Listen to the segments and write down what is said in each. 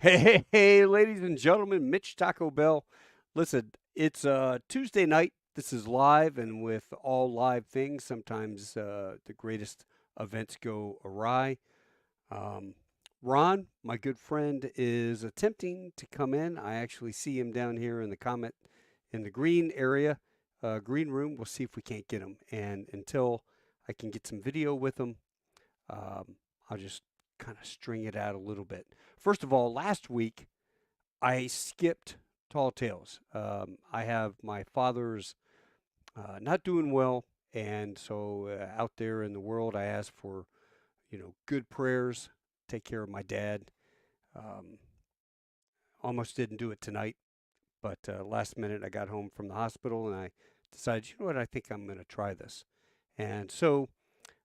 Hey, ladies and gentlemen, Mitch Taco Bell. Listen, it's Tuesday night. This is live, and with all live things, sometimes the greatest events go awry. Um, Ron, my good friend, is attempting to come in. I actually see him down here in the comment in the green area, green room. We'll see if we can't get him. And until I can get some video with him, I'll just kind of string it out a little bit. First of all, last week I skipped Tall Tales. I have my father's not doing well, and so out there in the world, I asked for good prayers. Take care of my dad. Um, Almost didn't do it tonight, but last minute I got home from the hospital and I decided, you know what, I think I'm going to try this. And so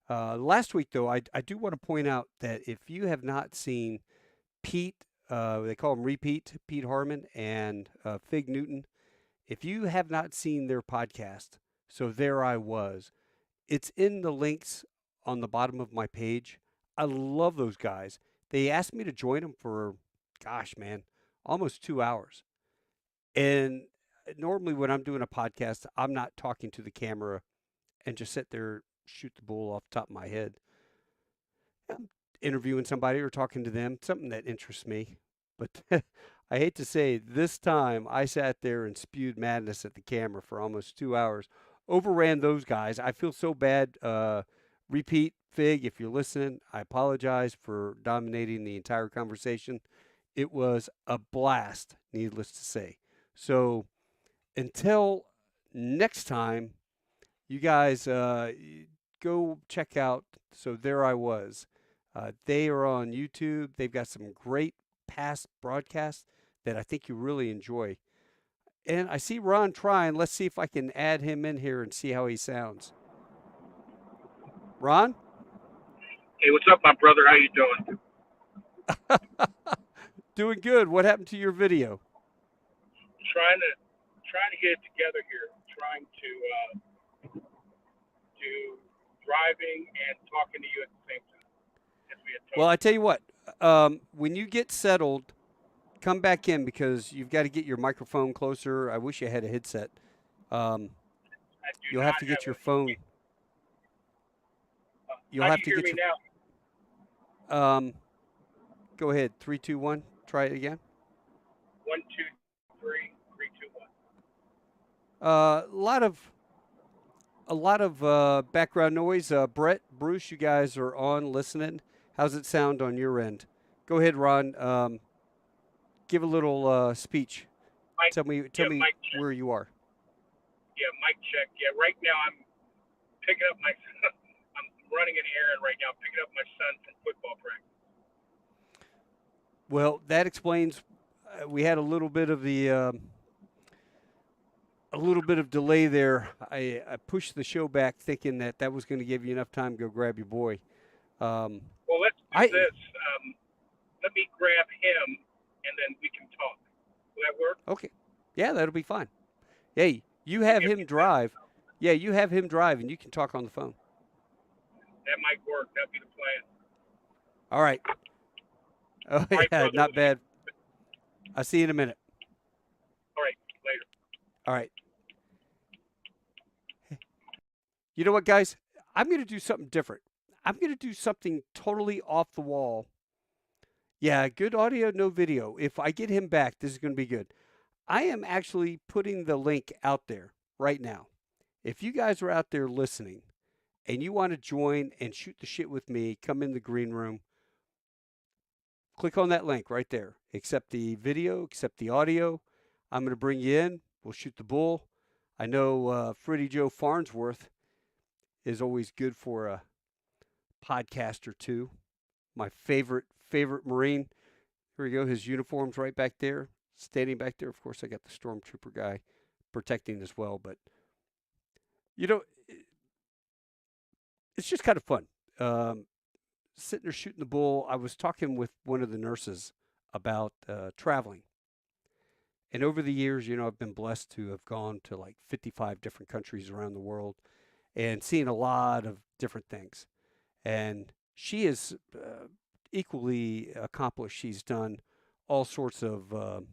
last week, though, I do want to point out that if you have not seen Pete, they call him Repeat, Pete Harmon and Fig Newton. If you have not seen their podcast, so there I was, it's in the links on the bottom of my page. I love those guys. They asked me to join them for, gosh, man, almost 2 hours. And normally when I'm doing a podcast, I'm not talking to the camera and just sit there, shoot the bull off the top of my head. I'm interviewing somebody or talking to them, something that interests me. But I hate to say, this time I sat there and spewed madness at the camera for almost 2 hours. Overran those guys. I feel so bad. Repeat, Fig, if you're listening, I apologize for dominating the entire conversation. It was a blast, needless to say. So until next time, you guys go check out. So there I was. They are on YouTube. They've got some great past broadcasts that I think you really enjoy. And I see Ron trying. Let's see if I can add him in here and see how he sounds. Ron? Hey, what's up, my brother? How you doing? Doing good. What happened to your video? Trying to get it together here. Trying to do driving and talking to you at the same time as we had Well, talked. I tell you what, when you get settled, come back in because you've got to get your microphone closer. I wish you had a headset. Um, I do you'll have not to have get your a. phone. You'll How do have you to hear get me your. now? Go ahead. 3, 2, 1. Try it again. One, two, three, three, two, one. Uh, a lot of background noise. Brett, Bruce, you guys are on listening. How's it sound on your end? Go ahead, Ron. Give a little speech. Mic. Tell Yeah, me mic check. where you are. Yeah, mic check. Yeah, right now I'm picking up my. I'm running an errand right now. Picking up my son from football practice. Well, that explains. We had a little bit of delay there. I pushed the show back, thinking that that was going to give you enough time to go grab your boy. Um, Well, let's do I this. Let me grab him, and then we can talk. Will that work? Okay, yeah, that'll be fine. Hey, you Give have me a him few minutes. drive. Yeah, you have him drive, and you can talk on the phone. That might work. That'd be the plan. All right. Oh All right, yeah, brother. not bad. I'll see you in a minute. All right, later. All right. You know what, guys? I'm going to do something different. I'm going to do something totally off the wall. Yeah, good audio, no video. If I get him back, this is going to be good. I am actually putting the link out there right now. If you guys are out there listening and you want to join and shoot the shit with me, come in the green room, click on that link right there. Accept the video, accept the audio. I'm going to bring you in. We'll shoot the bull. I know Freddie Joe Farnsworth is always good for a podcast or two. My favorite Marine. Here we go. His uniform's right back there, standing back there. Of course, I got the stormtrooper guy protecting as well. But you know, it's just kind of fun. Um, Sitting there shooting the bull. I was talking with one of the nurses about traveling. And over the years, I've been blessed to have gone to like 55 different countries around the world and seen a lot of different things. And she is equally accomplished. She's done all sorts of um,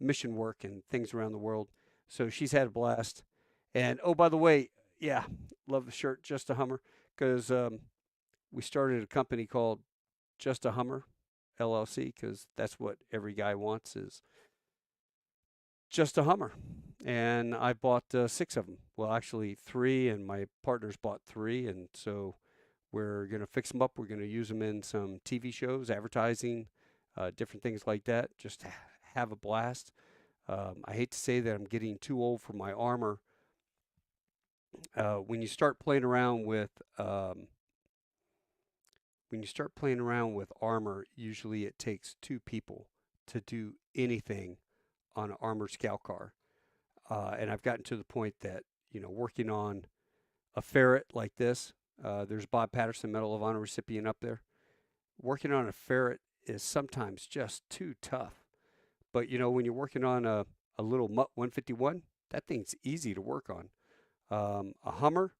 mission work and things around the world. So she's had a blast. And oh, by the way, yeah, love the shirt, Just a Hummer, because we started a company called Just a Hummer LLC because that's what every guy wants is just a Hummer. And I bought 6 of them. Well, actually 3, and my partners bought 3. And so we're going to fix them up. We're going to use them in some TV shows, advertising, different things like that. Just have a blast. I hate to say that I'm getting too old for my armor. When you start playing around with armor, usually it takes 2 people to do anything on an armored scout car. And I've gotten to the point that, working on a ferret like this, there's Bob Patterson Medal of Honor recipient up there. Working on a ferret is sometimes just too tough. But, when you're working on a little Mutt 151, that thing's easy to work on. A Hummer,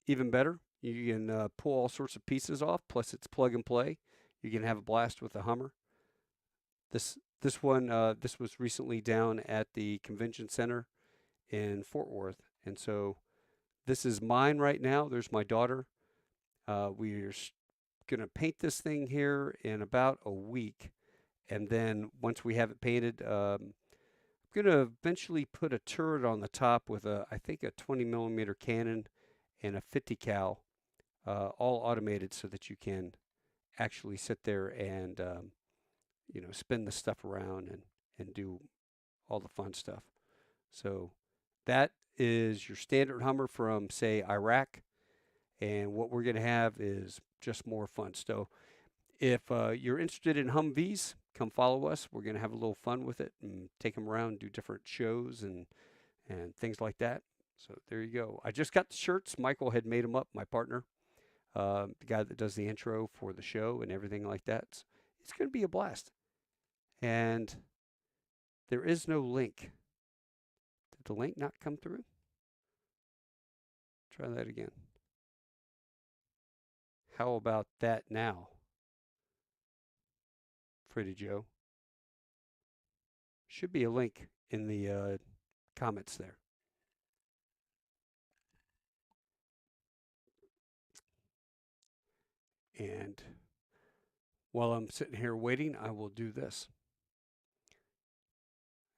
even better. You can pull all sorts of pieces off, plus it's plug and play. You can have a blast with a Hummer. This one, this was recently down at the convention center in Fort Worth, and so this is mine right now. There's my daughter. We're gonna paint this thing here in about a week, and then once we have it painted, I'm gonna eventually put a turret on the top with I think a 20 millimeter cannon and a 50 cal, all automated so that you can actually sit there and spin the stuff around and do all the fun stuff. So that is your standard Hummer from, say, Iraq. And what we're going to have is just more fun. So if you're interested in Humvees, come follow us. We're going to have a little fun with it and take them around, do different shows and things like that. So there you go. I just got the shirts. Michael had made them up, my partner, the guy that does the intro for the show and everything like that. So it's going to be a blast. And there is no link. Did the link not come through? Try that again. How about that now? Freddie Joe. Should be a link in the comments there. And while I'm sitting here waiting, I will do this.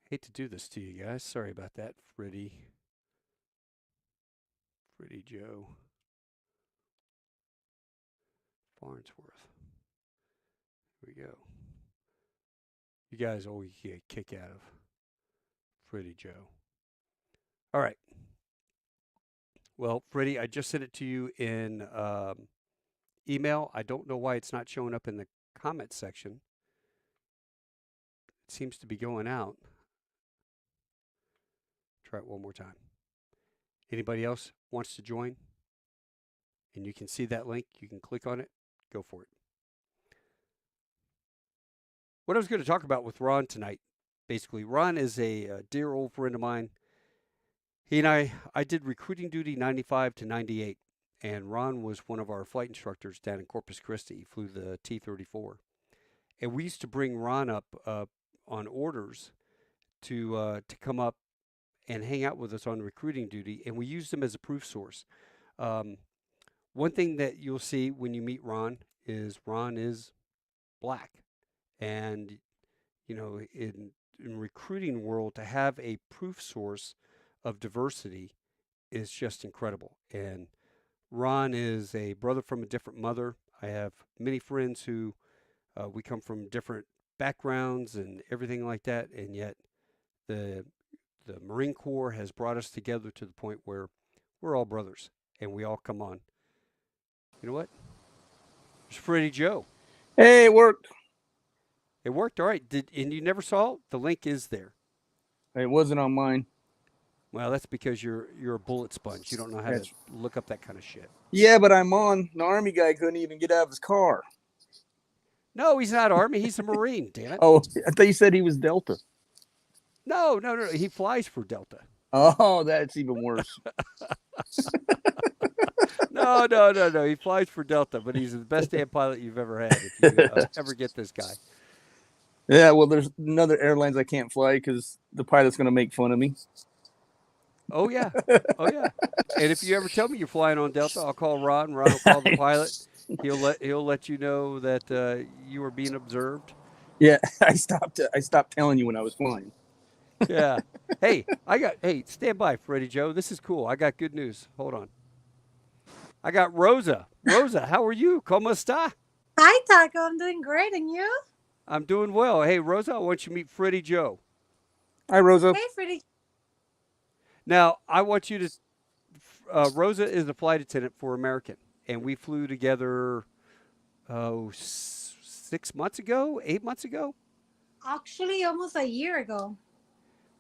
Hate to do this to you guys. Sorry about that, Freddie Joe Farnsworth. Here we go. You guys always get a kick out of Freddie Joe. All right. Well, Freddie, I just sent it to you in email. I don't know why it's not showing up in the comment section. It seems to be going out. Try it one more time. Anybody else wants to join? And you can see that link. You can click on it. Go for it. What I was going to talk about with Ron tonight, basically, Ron is a dear old friend of mine. He and I did recruiting duty 95 to 98, and Ron was one of our flight instructors down in Corpus Christi. He flew the T-34. And we used to bring Ron up on orders to come up and hang out with us on recruiting duty, and we used him as a proof source. One thing that you'll see when you meet Ron is black. And, in recruiting world, to have a proof source of diversity is just incredible. And Ron is a brother from a different mother. I have many friends who we come from different backgrounds and everything like that, and yet the Marine Corps has brought us together to the point where we're all brothers and we all come on. You know what? There's Freddie Joe. Hey, it worked. It worked. All right. And you never saw it? The link is there. It wasn't on mine. Well, that's because you're a bullet sponge. You don't know how to look up that kind of shit. Yeah, but I'm on. The Army guy couldn't even get out of his car. No, he's not Army. He's a Marine, damn it. Oh, I thought you said he was Delta. No. He flies for Delta. Oh, that's even worse. No, no, no, no. He flies for Delta, but he's the best damn pilot you've ever had. If you ever get this guy. Yeah, well, there's another airlines I can't fly because the pilot's gonna make fun of me. Oh yeah, oh yeah. And if you ever tell me you're flying on Delta, I'll call Ron. Ron will call the pilot. He'll let you know that you are being observed. Yeah, I stopped telling you when I was flying. Yeah. Hey, stand by, Freddie Joe. This is cool. I got good news. Hold on. I got Rosa. Rosa, how are you? ¿Cómo está? Hi, Taco. I'm doing great. And you? I'm doing well. Hey, Rosa, I want you to meet Freddie Joe. Hi, Rosa. Hey, Freddie. Now, I want you to. Rosa is a flight attendant for American, and we flew together. 6 months ago, 8 months ago. Actually, almost a year ago.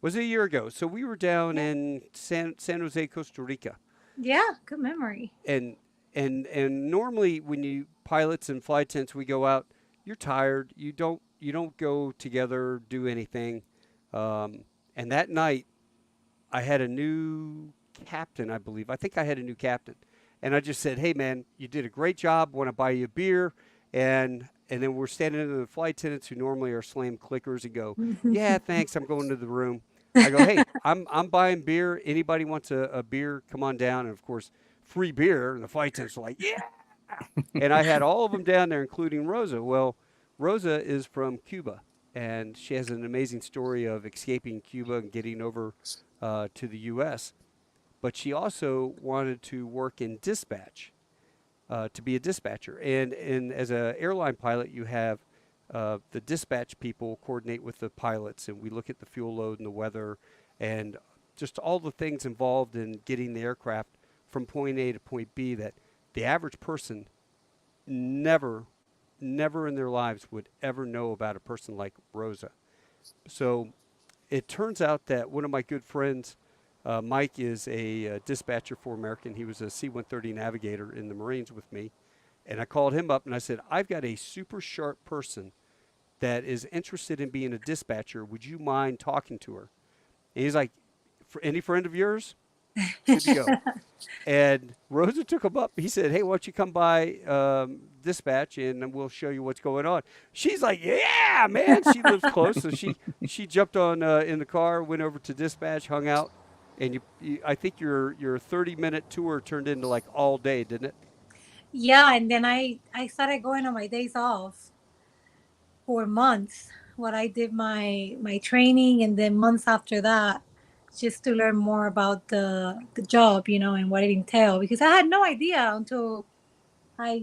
Was it a year ago? So we were down Yeah. in San Jose, Costa Rica, Yeah, good memory. and and normally when you pilots and flight attendants we go out, you're tired. You don't go together do anything. Um, and that night I had a new captain, I believe. I think I had a new captain, and I just said, "Hey, man, you did a great job. Want to buy you a beer?" And then we're standing in the flight attendants who normally are slam clickers and go, "Yeah, thanks. I'm going to the room." I go, "Hey, I'm buying beer. Anybody wants a beer? Come on down." And of course, free beer. And the flight attendants are like, "Yeah." And I had all of them down there, including Rosa. Well, Rosa is from Cuba, and she has an amazing story of escaping Cuba and getting over to the U.S. But she also wanted to work in dispatch, to be a dispatcher. And as an airline pilot, you have the dispatch people coordinate with the pilots, and we look at the fuel load and the weather and just all the things involved in getting the aircraft from point A to point B that the average person never, never in their lives would ever know about a person like Rosa. So it turns out that one of my good friends, Mike, is a dispatcher for American. He was a C-130 navigator in the Marines with me. And I called him up and I said, I've got a super sharp person that is interested in being a dispatcher. Would you mind talking to her? And he's like, for any friend of yours? Good to go. And Rosa took him up. He said, "Hey, why don't you come by dispatch and we'll show you what's going on." She's like, "Yeah, man." She lives close, so she jumped on in the car, went over to dispatch, hung out, and I think your 30-minute tour turned into like all day, didn't it? Yeah, and then I started going on my days off for months. What I did my training, and then months after that, just to learn more about the job, and what it entailed. Because I had no idea until I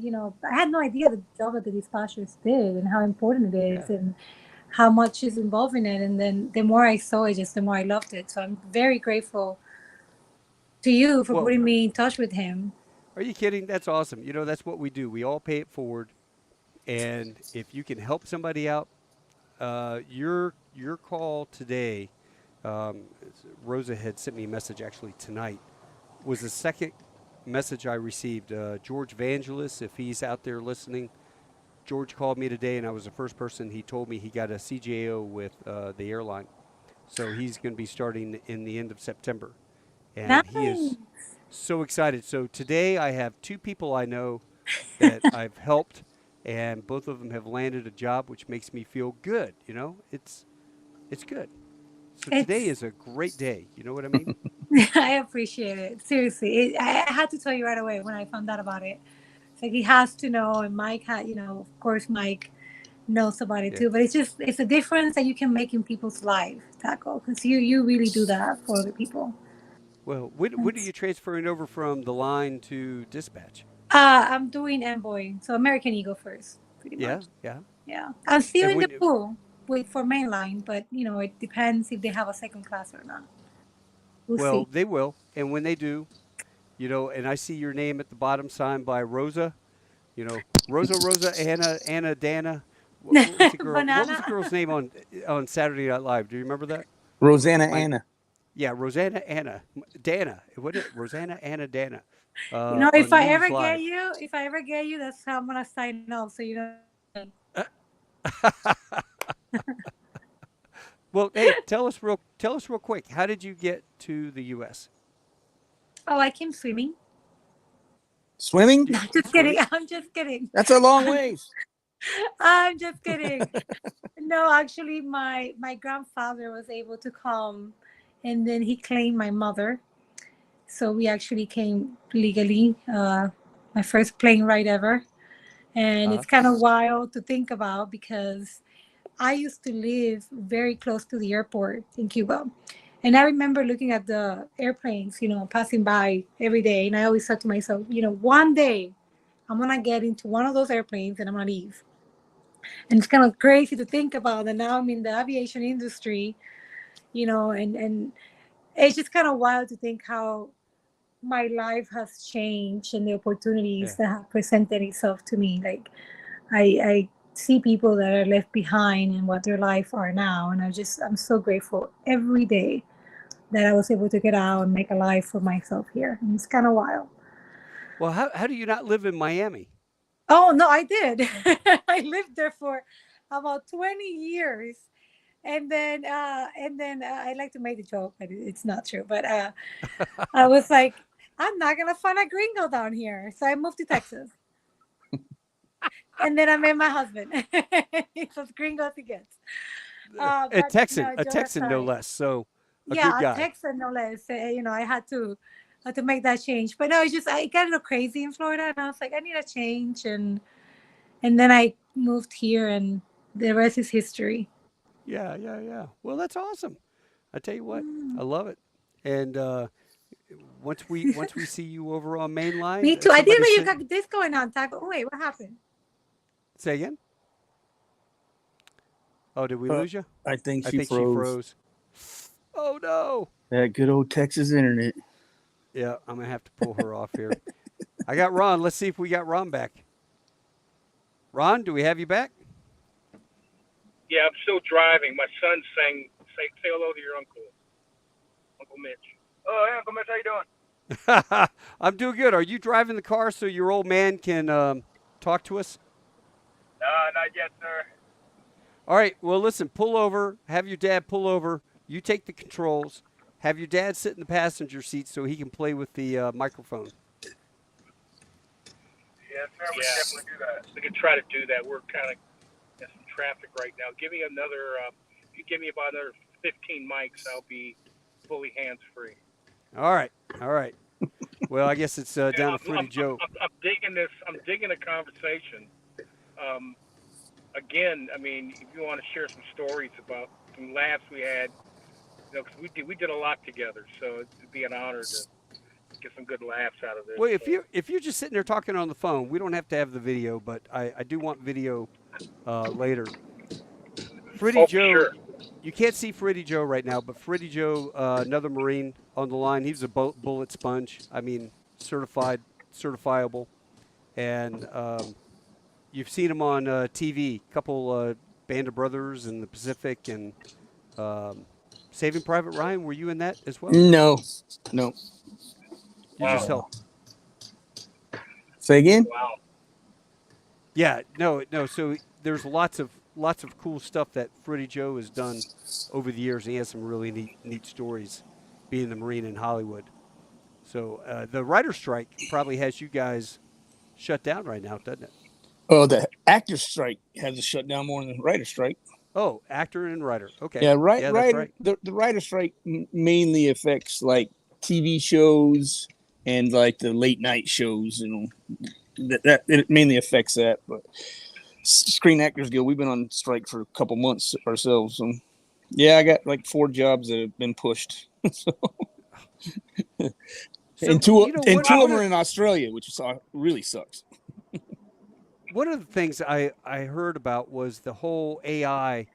had no idea the job that the dispatchers did and how important it Yeah. is and how much is involved in it. And then the more I saw it, just the more I loved it. So I'm very grateful to you for Well, putting me in touch with him. are you kidding? That's awesome. That's what we do. We all pay it forward, and if you can help somebody out, your call today, um, Rosa had sent me a message actually tonight, was the second message I received. George Vangelis, if he's out there listening, George called me today, and I was the first person. He told me he got a CJO with the airline, so he's going to be starting in the end of September, and he Nice. is so excited. So today I have two people I know that I've helped, and both of them have landed a job, which makes me feel good. It's good. So today It's is a great day. You know what I mean? I appreciate it. Seriously. I had to tell you right away when I found out about it. It's like he has to know, and Mike had, of course Mike knows about it Yeah. too. But it's a difference that you can make in people's life, Taco, because you really do that for other people. Well, when are It's, you transferring over from the line to dispatch? I'm doing Envoy, so American Eagle first, pretty Yeah, much. yeah. Yeah, I'm still And in the when pool with for mainline, but it depends if they have a second class or not. We'll well, see. they will, and when they do, and I see your name at the bottom signed by Rosa. Rosa, Anna, Dana. What was the girl? What was the Banana. girl's name on Saturday Night Live? Do you remember that? Rosanna My Anna. Yeah, Rosanna Anna Dana. Wasn't it Rosanna Anna Dana If on I News ever get Live? you, if I ever get you, that's how I'm gonna sign off. So Well, hey, tell us real quick. How did you get to the U.S.? Oh, I came swimming. Swimming? No, I'm just kidding. I'm just kidding. That's a long ways. I'm just kidding. No, actually, my grandfather was able to come, and then he claimed my mother. So we actually came legally. My first plane ride ever, and Uh-huh. it's kind of wild to think about because I used to live very close to the airport in Cuba. And I remember looking at the airplanes, passing by every day. And I always said to myself, one day I'm going to get into one of those airplanes and I'm going to leave. And it's kind of crazy to think about. And now I'm in the aviation industry, and it's just kind of wild to think how my life has changed and the opportunities Yeah. that have presented itself to me. Like, I see people that are left behind and what their life are now, and I'm so grateful every day that I was able to get out and make a life for myself here. And it's kind of wild. Well, how do you not live in Miami? Oh no, I did. I lived there for about 20 years. And then I like to make the joke, but it's not true. But I was like, I'm not gonna find a gringo down here, so I moved to Texas. And then I met my husband. It's as gringo as it gets. A But Texan, no, a joke Texan no aside, less. So a good yeah, a guy. Texan no less. I had to make that change. But no, it's just I got a little crazy in Florida, and I was like, I need a change, and then I moved here, and the rest is history. Yeah, yeah, yeah. Well, that's awesome. I tell you what, Mm. I love it. And once we see you over on Me Mainline, too. I didn't somebody know you sent. got this going on, Taco. Oh, wait, what happened? Say again. Oh, did we Uh, lose you? I think I she think she froze. froze. Oh no. That good old Texas internet. Yeah, I'm gonna have to pull her off here. I got Ron. Let's see if we got Ron back. Ron, do we have you back? Yeah, I'm still driving. My son's saying, say hello to your uncle, Uncle Mitch. Oh, hey, Uncle Mitch, how you doing? I'm doing good. Are you driving the car so your old man can talk to us? Not yet, sir. All right. Well, listen. Pull over. Have your dad pull over. You take the controls. Have your dad sit in the passenger seat so he can play with the microphone. Yes, sir. We can definitely do that. We can try to do that. We're kind of in some traffic right now. Give me another. If you give me about another 15 mics, I'll be fully hands free. All right. All right. Well, I guess it's down to Freddie Joe. I'm digging this. I'm digging the conversation. Again, I mean, if you want to share some stories about some laughs we had, because we did a lot together, so it'd be an honor to get some good laughs out of this. Well, if you're just sitting there talking on the phone, we don't have to have the video, but I do want video later. Freddie Joe, sure. you can't see Freddie Joe right now, but Freddie Joe, another Marine on the line. He's a bullet sponge. I mean, certifiable, and you've seen him on TV. Couple Band of Brothers in the Pacific and Saving Private Ryan. Were you in that as well? No. You just help. Say again? Wow. Yeah, no. So there's lots of cool stuff that Freddie Joe has done over the years. He has some really neat stories, being the Marine in Hollywood. So the writer strike probably has you guys shut down right now, doesn't it? Oh, the actor strike has us shut down more than the writer strike. Oh, actor and writer. Okay. Yeah, right. Yeah, right. That's right. The writer strike mainly affects like TV shows and like the late night shows. That it mainly affects that. But Screen Actors Guild, we've been on strike for a couple months ourselves. So yeah, I got like 4 jobs that have been pushed. And two of them are in Australia, which really sucks. One of the things I heard about was the whole AI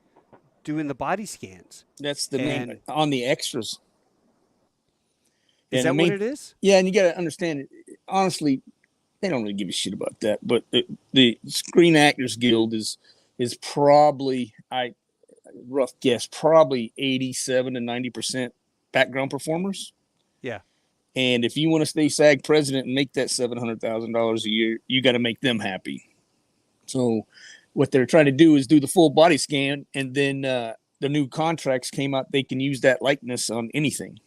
doing the body scans. That's the main on the extras. Is that what it is? Yeah, and you got to understand it. Honestly, they don't really give a shit about that. But the Screen Actors Guild is probably, rough guess, probably 87 to 90% background performers. Yeah. And if you want to stay SAG president and make that $700,000 a year, you got to make them happy. So what they're trying to do is do the full body scan, and then the new contracts came out. They can use that likeness on anything.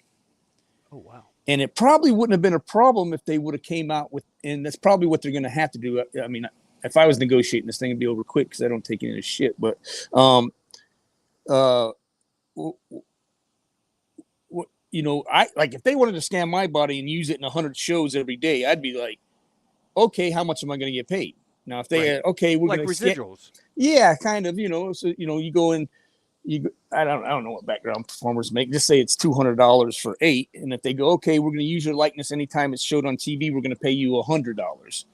Oh, wow. And it probably wouldn't have been a problem if they would have came out with, and that's probably what they're going to have to do. I mean, if I was negotiating this thing, it'd be over quick because I don't take any of this shit. But uh, I like if they wanted to scan my body and use it in 100 shows every day, I'd be like, okay, how much am I going to get paid? Now, if they okay, we're like going to residuals. yeah, kind of, so you go in. I don't know what background performers make. Just say it's $200 for 8, and if they go, okay, we're going to use your likeness anytime it's showed on TV, we're going to pay you $100.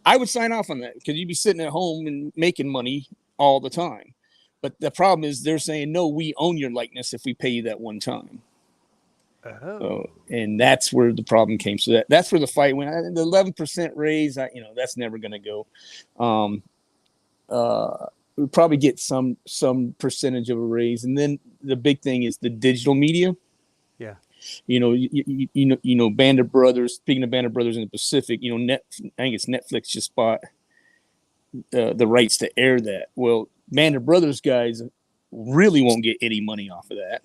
I would sign off on that because you'd be sitting at home and making money all the time. But the problem is they're saying, no, we own your likeness if we pay you that one time. And that's where the problem came. So that's where the fight went. The 11% raise, that's never going to go. We'll probably get some percentage of a raise, and then the big thing is the digital media. Yeah, Band of Brothers. Speaking of Band of Brothers in the Pacific, I think it's Netflix just bought the rights to air that. Well, Band of Brothers guys really won't get any money off of that,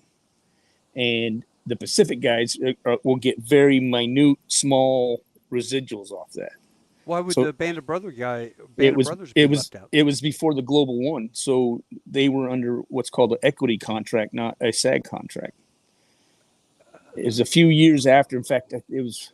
and the Pacific guys will get very minute, small residuals off that. Why would the Band of Brothers be left out? It was before the Global One, so they were under what's called an equity contract, not a SAG contract. It was a few years after. In fact, it was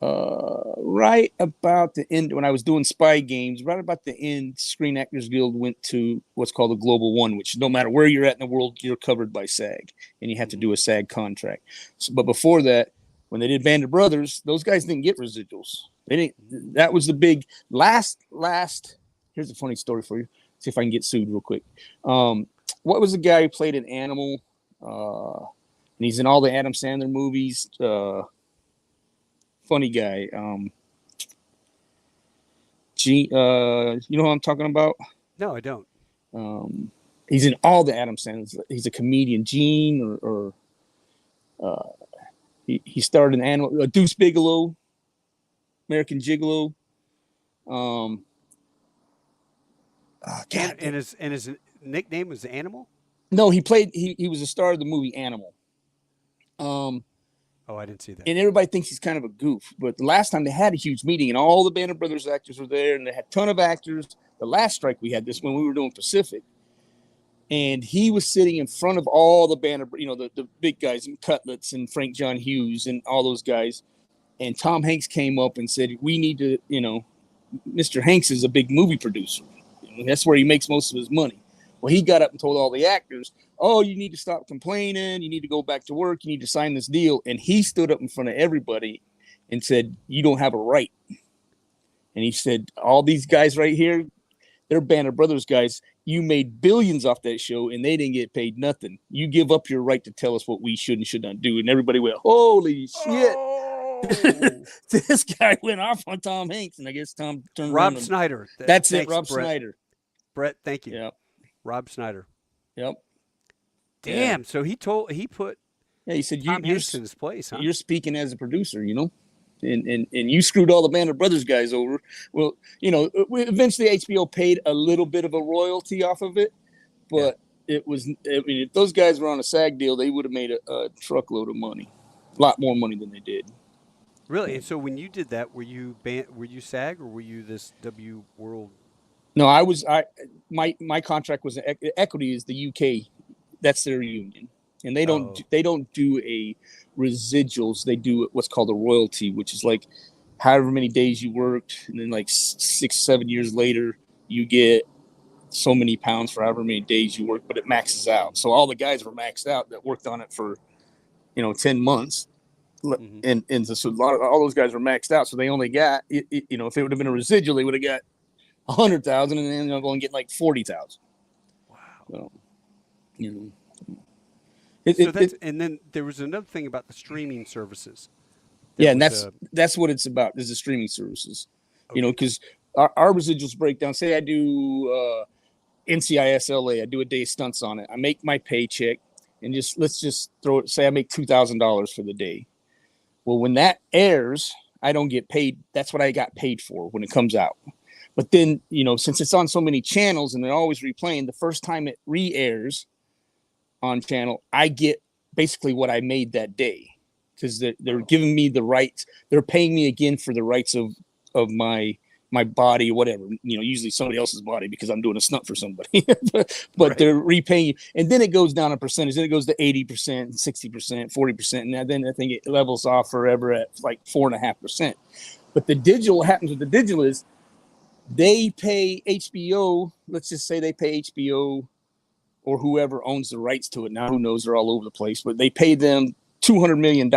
right about the end when I was doing Spy Games. Right about the end, Screen Actors Guild went to what's called the Global One, which no matter where you're at in the world, you're covered by SAG, and you have to do a SAG contract. But before that, when they did Band of Brothers, those guys didn't get residuals. They didn't. That was the big last. Here's a funny story for you. See if I can get sued real quick. What was the guy who played an animal? And he's in all the Adam Sandler movies. Funny guy. You know who I'm talking about? No, I don't. He's in all the Adam Sandler. He's a comedian. Gene or he starred in Animal. Deuce Bigelow. American Gigolo. And his nickname was Animal? No, he was a star of the movie Animal. I didn't see that. And everybody thinks he's kind of a goof, but the last time they had a huge meeting and all the Band of Brothers actors were there, and they had a ton of actors. The last strike we had this when we were doing Pacific, and he was sitting in front of all the Band of, the big guys and Cutlets and Frank John Hughes and all those guys. And Tom Hanks came up and said, we need to, Mr. Hanks is a big movie producer. That's where he makes most of his money. Well, he got up and told all the actors, oh, you need to stop complaining. You need to go back to work. You need to sign this deal. And he stood up in front of everybody and said, you don't have a right. And he said, all these guys right here, they're Band of Brothers guys. You made billions off that show and they didn't get paid nothing. You give up your right to tell us what we should and should not do. And everybody went, holy shit. This guy went off on Tom Hanks, and I guess Tom turned Rob Schneider. That's it, Rob Schneider. Brett, thank you. Yeah. Rob Schneider. Yep. Damn. Yeah. So he put. Yeah, he said Tom Hanks in his place. Huh? You're speaking as a producer, and you screwed all the Band of Brothers guys over. Well, eventually HBO paid a little bit of a royalty off of it, but it was. I mean, if those guys were on a SAG deal, they would have made a truckload of money, a lot more money than they did. Really? And so when you did that, were you SAG or were you this W World? No, my contract was Equity is the UK. That's their union. And they don't do a residuals. They do what's called a royalty, which is like however many days you worked, and then like 6-7 years later you get so many pounds for however many days you work, but it maxes out. So all the guys were maxed out that worked on it for 10 months. Mm-hmm. And so all those guys were maxed out, so they only got if it would have been a residual, they would have got 100,000, and then they're going to get like 40,000. Wow. So, and then there was another thing about the streaming services. And that's what it's about is the streaming services. Okay. Because our residuals break down. Say I do NCIS LA, I do a day of stunts on it. I make my paycheck, and let's just throw it. Say I make $2,000 for the day. Well, when that airs, I don't get paid. That's what I got paid for when it comes out. But then, since it's on so many channels and they're always replaying, the first time it re-airs on channel, I get basically what I made that day. because they're giving me the rights. They're paying me again for the rights of my body or whatever, usually somebody else's body because I'm doing a stunt for somebody, but Right. they're repaying you. And then it goes down a percentage. Then it goes to 80%, 60%, 40%. And then I think it levels off forever at like 4.5%. But what happens with the digital is they pay HBO. Let's just say they pay HBO or whoever owns the rights to it. Now, who knows, they're all over the place, but they pay them $200 million.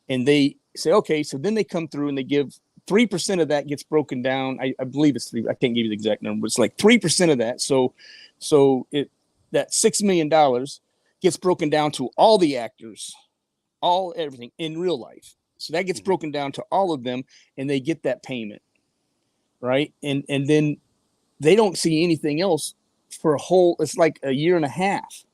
And they say, okay, so then they come through and they give 3% of that gets broken down. I believe it's 3. I can't give you the exact number, but it's like 3% of that. So that $6 million gets broken down to all the actors, everything in real life. So that gets broken down to all of them, and they get that payment, right? And then they don't see anything else for it's like a year and a half.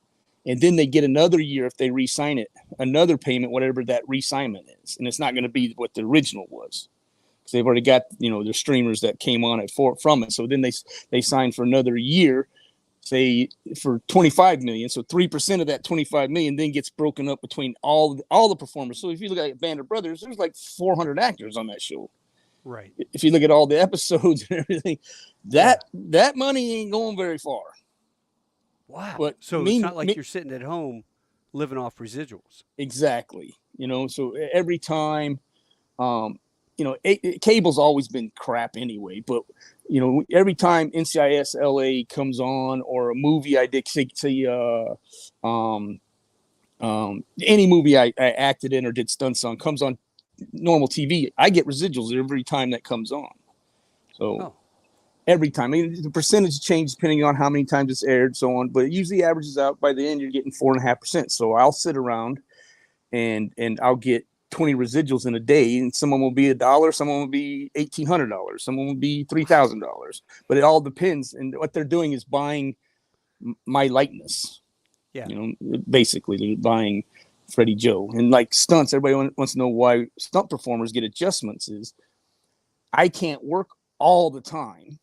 And then they get another year if they re-sign it, another payment, whatever that re-signment is. And it's not going to be what the original was. Because they've already got, their streamers that came on it from it. So then they signed for another year, say for 25 million. So 3% of that 25 million then gets broken up between all the performers. So if you look at Band of Brothers, there's like 400 actors on that show. Right. If you look at all the episodes and everything, that money ain't going very far. Wow. But so it's not like you're sitting at home living off residuals. Exactly. So every time, cable's always been crap anyway, but every time NCIS LA comes on or a movie I did, say any movie I acted in or did stunts on comes on normal TV, I get residuals every time that comes on. So every time, the percentage changes depending on how many times it's aired, so on, but it usually averages out. By the end, you're getting 4.5%. So I'll sit around and I'll get 20 residuals in a day, and someone will be $1, someone will be $1,800, someone will be $3,000, but it all depends. And what they're doing is buying my likeness. Yeah. Basically they're buying Freddie Joe. And like stunts, everybody wants to know why stunt performers get adjustments. Is I can't work all the time.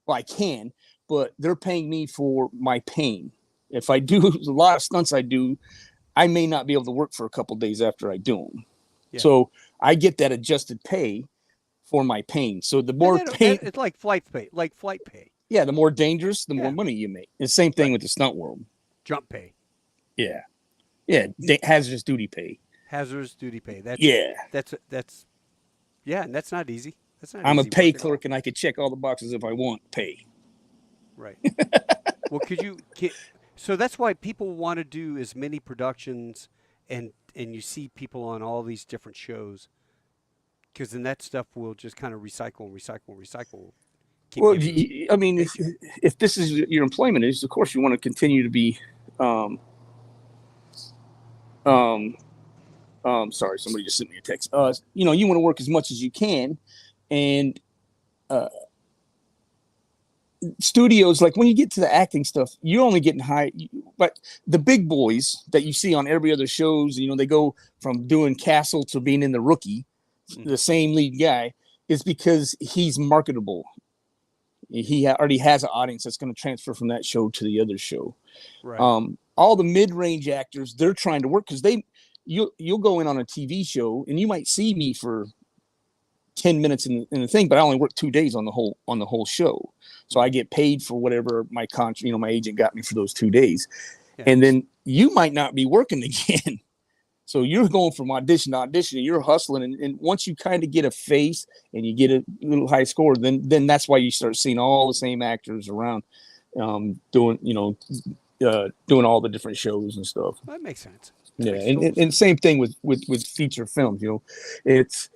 Well, I can, but they're paying me for my pain. If I do a lot of stunts I may not be able to work for a couple of days after I do them. Yeah. So I get that adjusted pay for my pain. So the more pain, it's like flight pay. Yeah, the more dangerous, the more money you make. The same thing with the stunt world. Jump pay. Yeah, hazardous duty pay. Hazardous duty pay. That's and that's not easy. I'm a pay clerk, and I could check all the boxes if I want pay. Right. Well, so that's why people want to do as many productions, and you see people on all these different shows, because then that stuff will just kind of recycle. Well, if this is your employment is, of course, you want to continue to be. Sorry, somebody just sent me a text. You want to work as much as you can, and studios, like when you get to the acting stuff, you're only getting high. But the big boys that you see on every other shows, they go from doing Castle to being in The Rookie, the same lead guy, is because he's marketable. He already has an audience that's going to transfer from that show to the other show. Right. All the mid-range actors, they're trying to work because you'll go in on a TV show and you might see me for 10 minutes in the thing, but I only work 2 days on the whole show. So I get paid for whatever my my agent got me for those 2 days. Yeah. And then you might not be working again. So you're going from audition to audition and you're hustling. And once you kind of get a face and you get a little high score, then that's why you start seeing all the same actors around doing all the different shows and stuff. That makes sense. And same thing with feature films. It's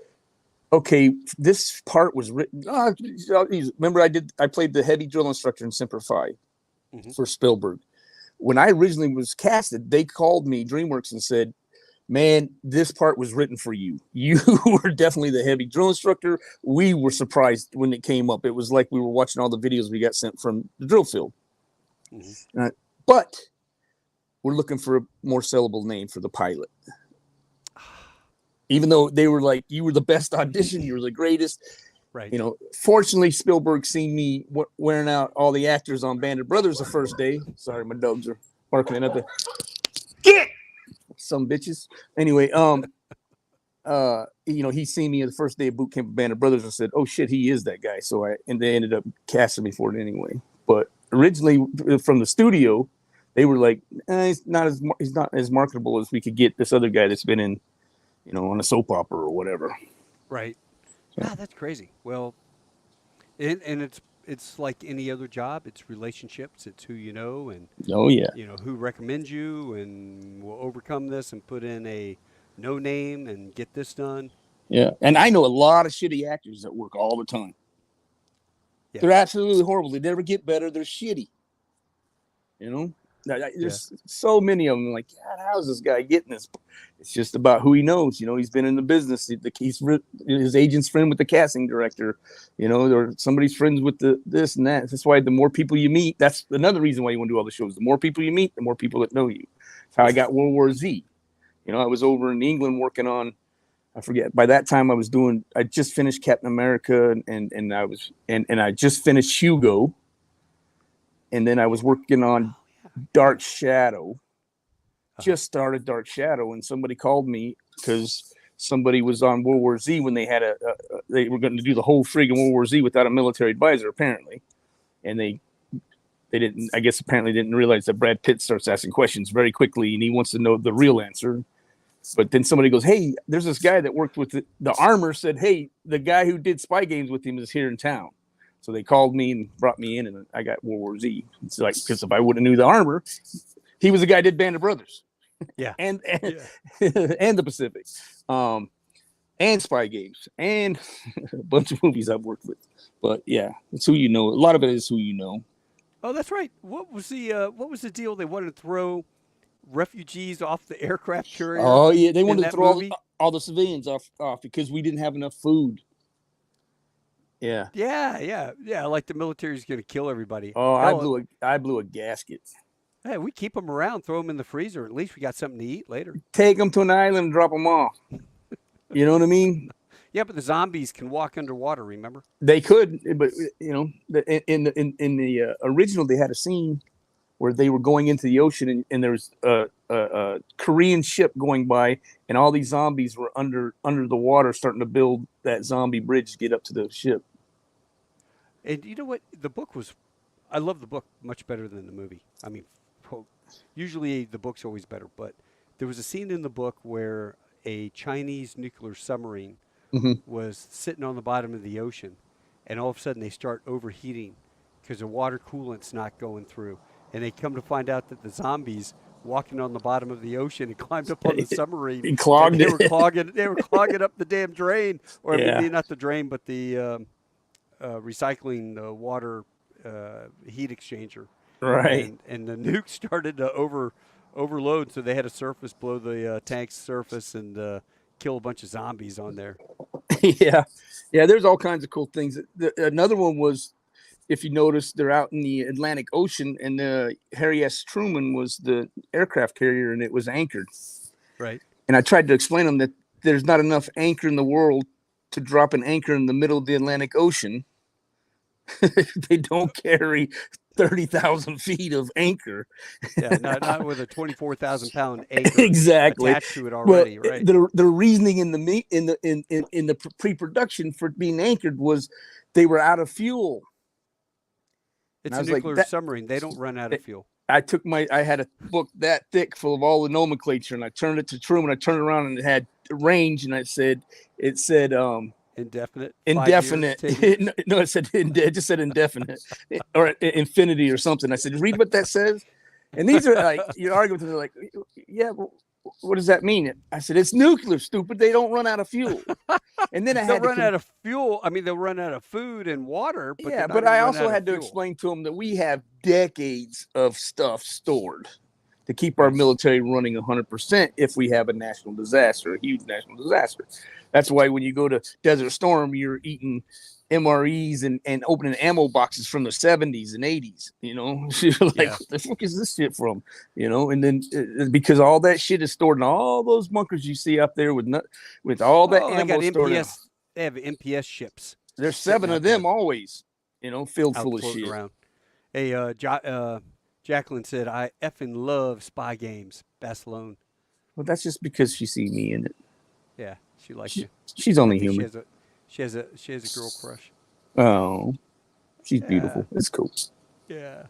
okay. This part was written. Remember, I played the heavy drill instructor in Semper Fi for Spielberg. When I originally was casted, they called me DreamWorks and said, "Man, this part was written for you. You were definitely the heavy drill instructor." We were surprised when it came up. It was like we were watching all the videos we got sent from the drill field. But we're looking for a more sellable name for the pilot. Even though they were like, "You were the best audition. You were the greatest." Right. Fortunately, Spielberg seen me wearing out all the actors on Band of Brothers the first day. Sorry, my dogs are barking at the. Get! some bitches. Anyway, he seen me the first day of boot camp with Band of Brothers and said, "Oh shit, he is that guy." And they ended up casting me for it anyway. But originally from the studio, they were like, he's not as marketable as we could get this other guy that's been in, on a soap opera or whatever. Right. Ah, that's crazy. Well, and it's like any other job. It's relationships. It's who you know, and Oh yeah, who recommends you, and will overcome this and put in a no name and get this done. yeah. And I know a lot of shitty actors that work all the time. Yeah. They're absolutely horrible. They never get better. They're shitty. There's so many of them. Like, God, how's this guy getting this? It's just about who he knows. He's been in the business. His agent's friend with the casting director. Or somebody's friends with the this and that. That's why the more people you meet, that's another reason why you want to do all the shows. The more people you meet, the more people that know you. That's how I got World War Z. I was over in England working on. I forget. By that time, I just finished Captain America, and I just finished Hugo, and then I was working on Dark Shadow. Just started Dark Shadow, and somebody called me because somebody was on World War Z when they had they were going to do the whole friggin' World War Z without a military advisor, apparently, and they didn't. I guess apparently didn't realize that Brad Pitt starts asking questions very quickly, and he wants to know the real answer. But then somebody goes, "Hey, there's this guy that worked with the armor." Said, "Hey, the guy who did Spy Games with him is here in town." So they called me and brought me in, and I got World War Z. It's like, because if I wouldn't have knew the armor, he was the guy who did Band of Brothers. Yeah. and the Pacific. And Spy Games and a bunch of movies I've worked with. But yeah, it's who you know. A lot of it is who you know. Oh, that's right. What was the deal? They wanted to throw refugees off the aircraft carrier. Oh yeah, they wanted to throw all the civilians off because we didn't have enough food. Yeah. Yeah. Like the military's going to kill everybody. Oh, I blew a gasket. Hey, we keep them around, throw them in the freezer. At least we got something to eat later. Take them to an island and drop them off. You know what I mean? Yeah, but the zombies can walk underwater. Remember? They could, but in the original, they had a scene where they were going into the ocean, and there was a Korean ship going by, and all these zombies were under the water, starting to build that zombie bridge to get up to the ship. And you know what? The book was. I love the book much better than the movie. I mean, usually the book's always better, but there was a scene in the book where a Chinese nuclear submarine was sitting on the bottom of the ocean, and all of a sudden they start overheating because the water coolant's not going through, and they come to find out that the zombies walking on the bottom of the ocean and climbed up on the submarine and clogged it. They were clogging up the damn drain, or maybe not the drain, but the recycling the water heat exchanger. Right. And the nuke started to overload, so they had a blow the tank's surface and kill a bunch of zombies on there. Yeah. There's all kinds of cool things. Another one was, if you notice, they're out in the Atlantic Ocean, and Harry S. Truman was the aircraft carrier, and it was anchored. Right. And I tried to explain to them that there's not enough anchor in the world to drop an anchor in the middle of the Atlantic Ocean. They don't carry 30,000 feet of anchor. Yeah, not with a 24,000-pound anchor exactly attached to it already. Well, right. The reasoning in the pre-production for being anchored was they were out of fuel. It's a nuclear submarine. They don't run out of fuel. I had a book that thick full of all the nomenclature, and I turned it to Truman. I turned it around, and it had range, and it said indefinite. No, it just said indefinite or infinity or something. I said, read what that says. And these are like, you're arguing with them, like, yeah, well, what does that mean? I said, it's nuclear, stupid. They don't run out of fuel. And then they'll run out of fuel. I mean, they'll run out of food and water. But but I also had to explain to them that we have decades of stuff stored to keep our military running 100% if we have a national disaster, a huge national disaster. That's why when you go to Desert Storm, you're eating MREs and opening ammo boxes from the 70s and 80s. You're like, what the fuck is this shit from? And then because all that shit is stored in all those bunkers you see up there with all that ammo stored. They have MPS ships. There's 7 of them always, filled full of shit. Around. Hey, Jacqueline said, I effing love Spy Games, Barcelona. Well, that's just because she see me in it. Yeah, she likes you. She's I only think human. she has a girl crush. Oh, she's Yeah, beautiful. It's cool. yeah.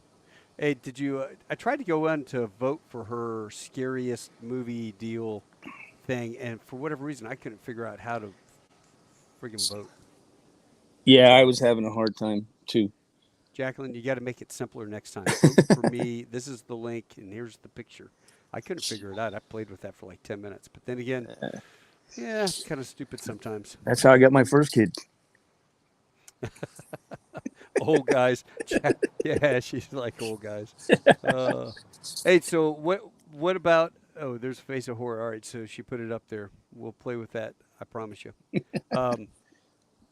Hey, did you? I tried to go on to vote for her scariest movie deal thing, and for whatever reason, I couldn't figure out how to friggin' vote. Yeah, I So, was having a hard time too. Jacqueline, you got to make it simpler next time. Vote for me. This is the link, and here's the picture. I couldn't figure it out. I played with that for like 10 minutes, but then again, yeah, it's kind of stupid sometimes. That's how I got my first kid. Old guys. Yeah, she's like old guys. Uh, hey, so what about? Oh, there's Face of Horror. All right, so she put it up there. We'll play with that. I promise you. Um,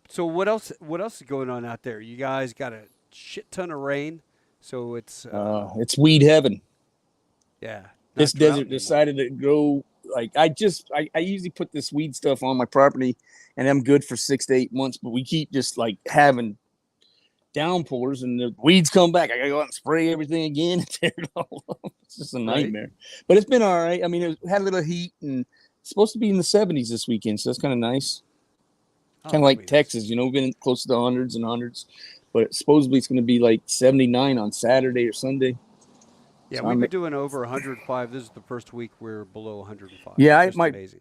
so what else? What else is going on out there? You guys got a shit ton of rain, so It's weed heaven. yeah, This not drought desert anymore. decided to grow. Like I usually put this weed stuff on my property, and I'm good for 6 to 8 months. But we keep just like having downpours, and the weeds come back. I gotta go out and spray everything again and tear it all up. It's just a Right? nightmare. But it's been all right. I mean, it had a little heat, and it's supposed to be in the 70s this weekend, so that's kind of nice. Oh, Kind of that'll like be nice. Texas, you know, we've been close to the hundreds and hundreds. But supposedly it's going to be like 79 on Saturday or Sunday. Yeah, So we've I'm, been doing over 105. This is the first week we're below 105. yeah, Just my amazing.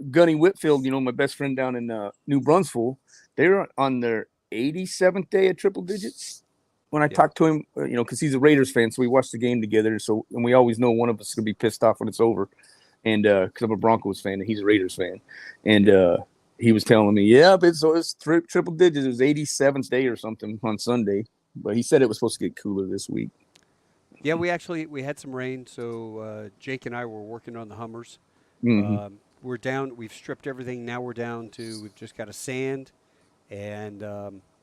Gunny Whitfield, you know, my best friend down in New Brunswick, they're on their 87th day of triple digits. When I Yeah. talked to him, you know, because he's a Raiders fan, so we watched the game together. So, and we always know one of us is going to be pissed off when it's over. And because I'm a Broncos fan and he's a Raiders fan. And he was telling me, yeah, but it's triple digits. It was 87th day or something on Sunday. But he said it was supposed to get cooler this week. Yeah, we had some rain, so Jake and I were working on the Hummers. Mm-hmm. We're down. We've stripped everything. Now we're down to we've just got to sand, and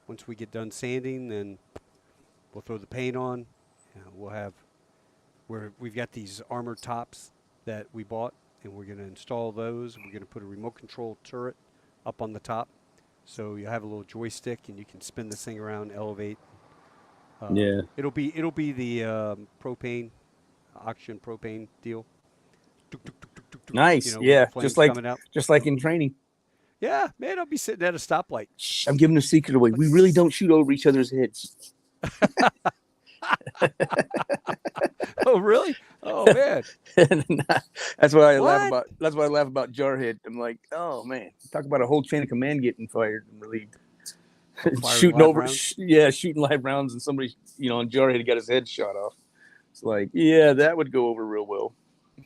once we get done sanding, then we'll throw the paint on. We'll have we've got these armored tops that we bought, and we're going to install those. We're going to put a remote control turret up on the top, so you have a little joystick, and you can spin this thing around, elevate. Yeah. It'll be the oxygen propane deal. Tuk, tuk, tuk, tuk, tuk, tuk, Nice. with the Yeah. flames coming out. Just like in training. Yeah, man, I'll be sitting at a stoplight. Shh, I'm giving a secret away. We really don't shoot over each other's heads. Oh, really? Oh, man. That's why I What? laugh about. That's why I laugh about Jarhead. I'm like, oh man, talk about a whole chain of command getting fired and relieved. Firing Shooting live over, rounds? shooting live rounds, and somebody, you know, on Jarhead got his head shot off. It's like, yeah, that would go over real well.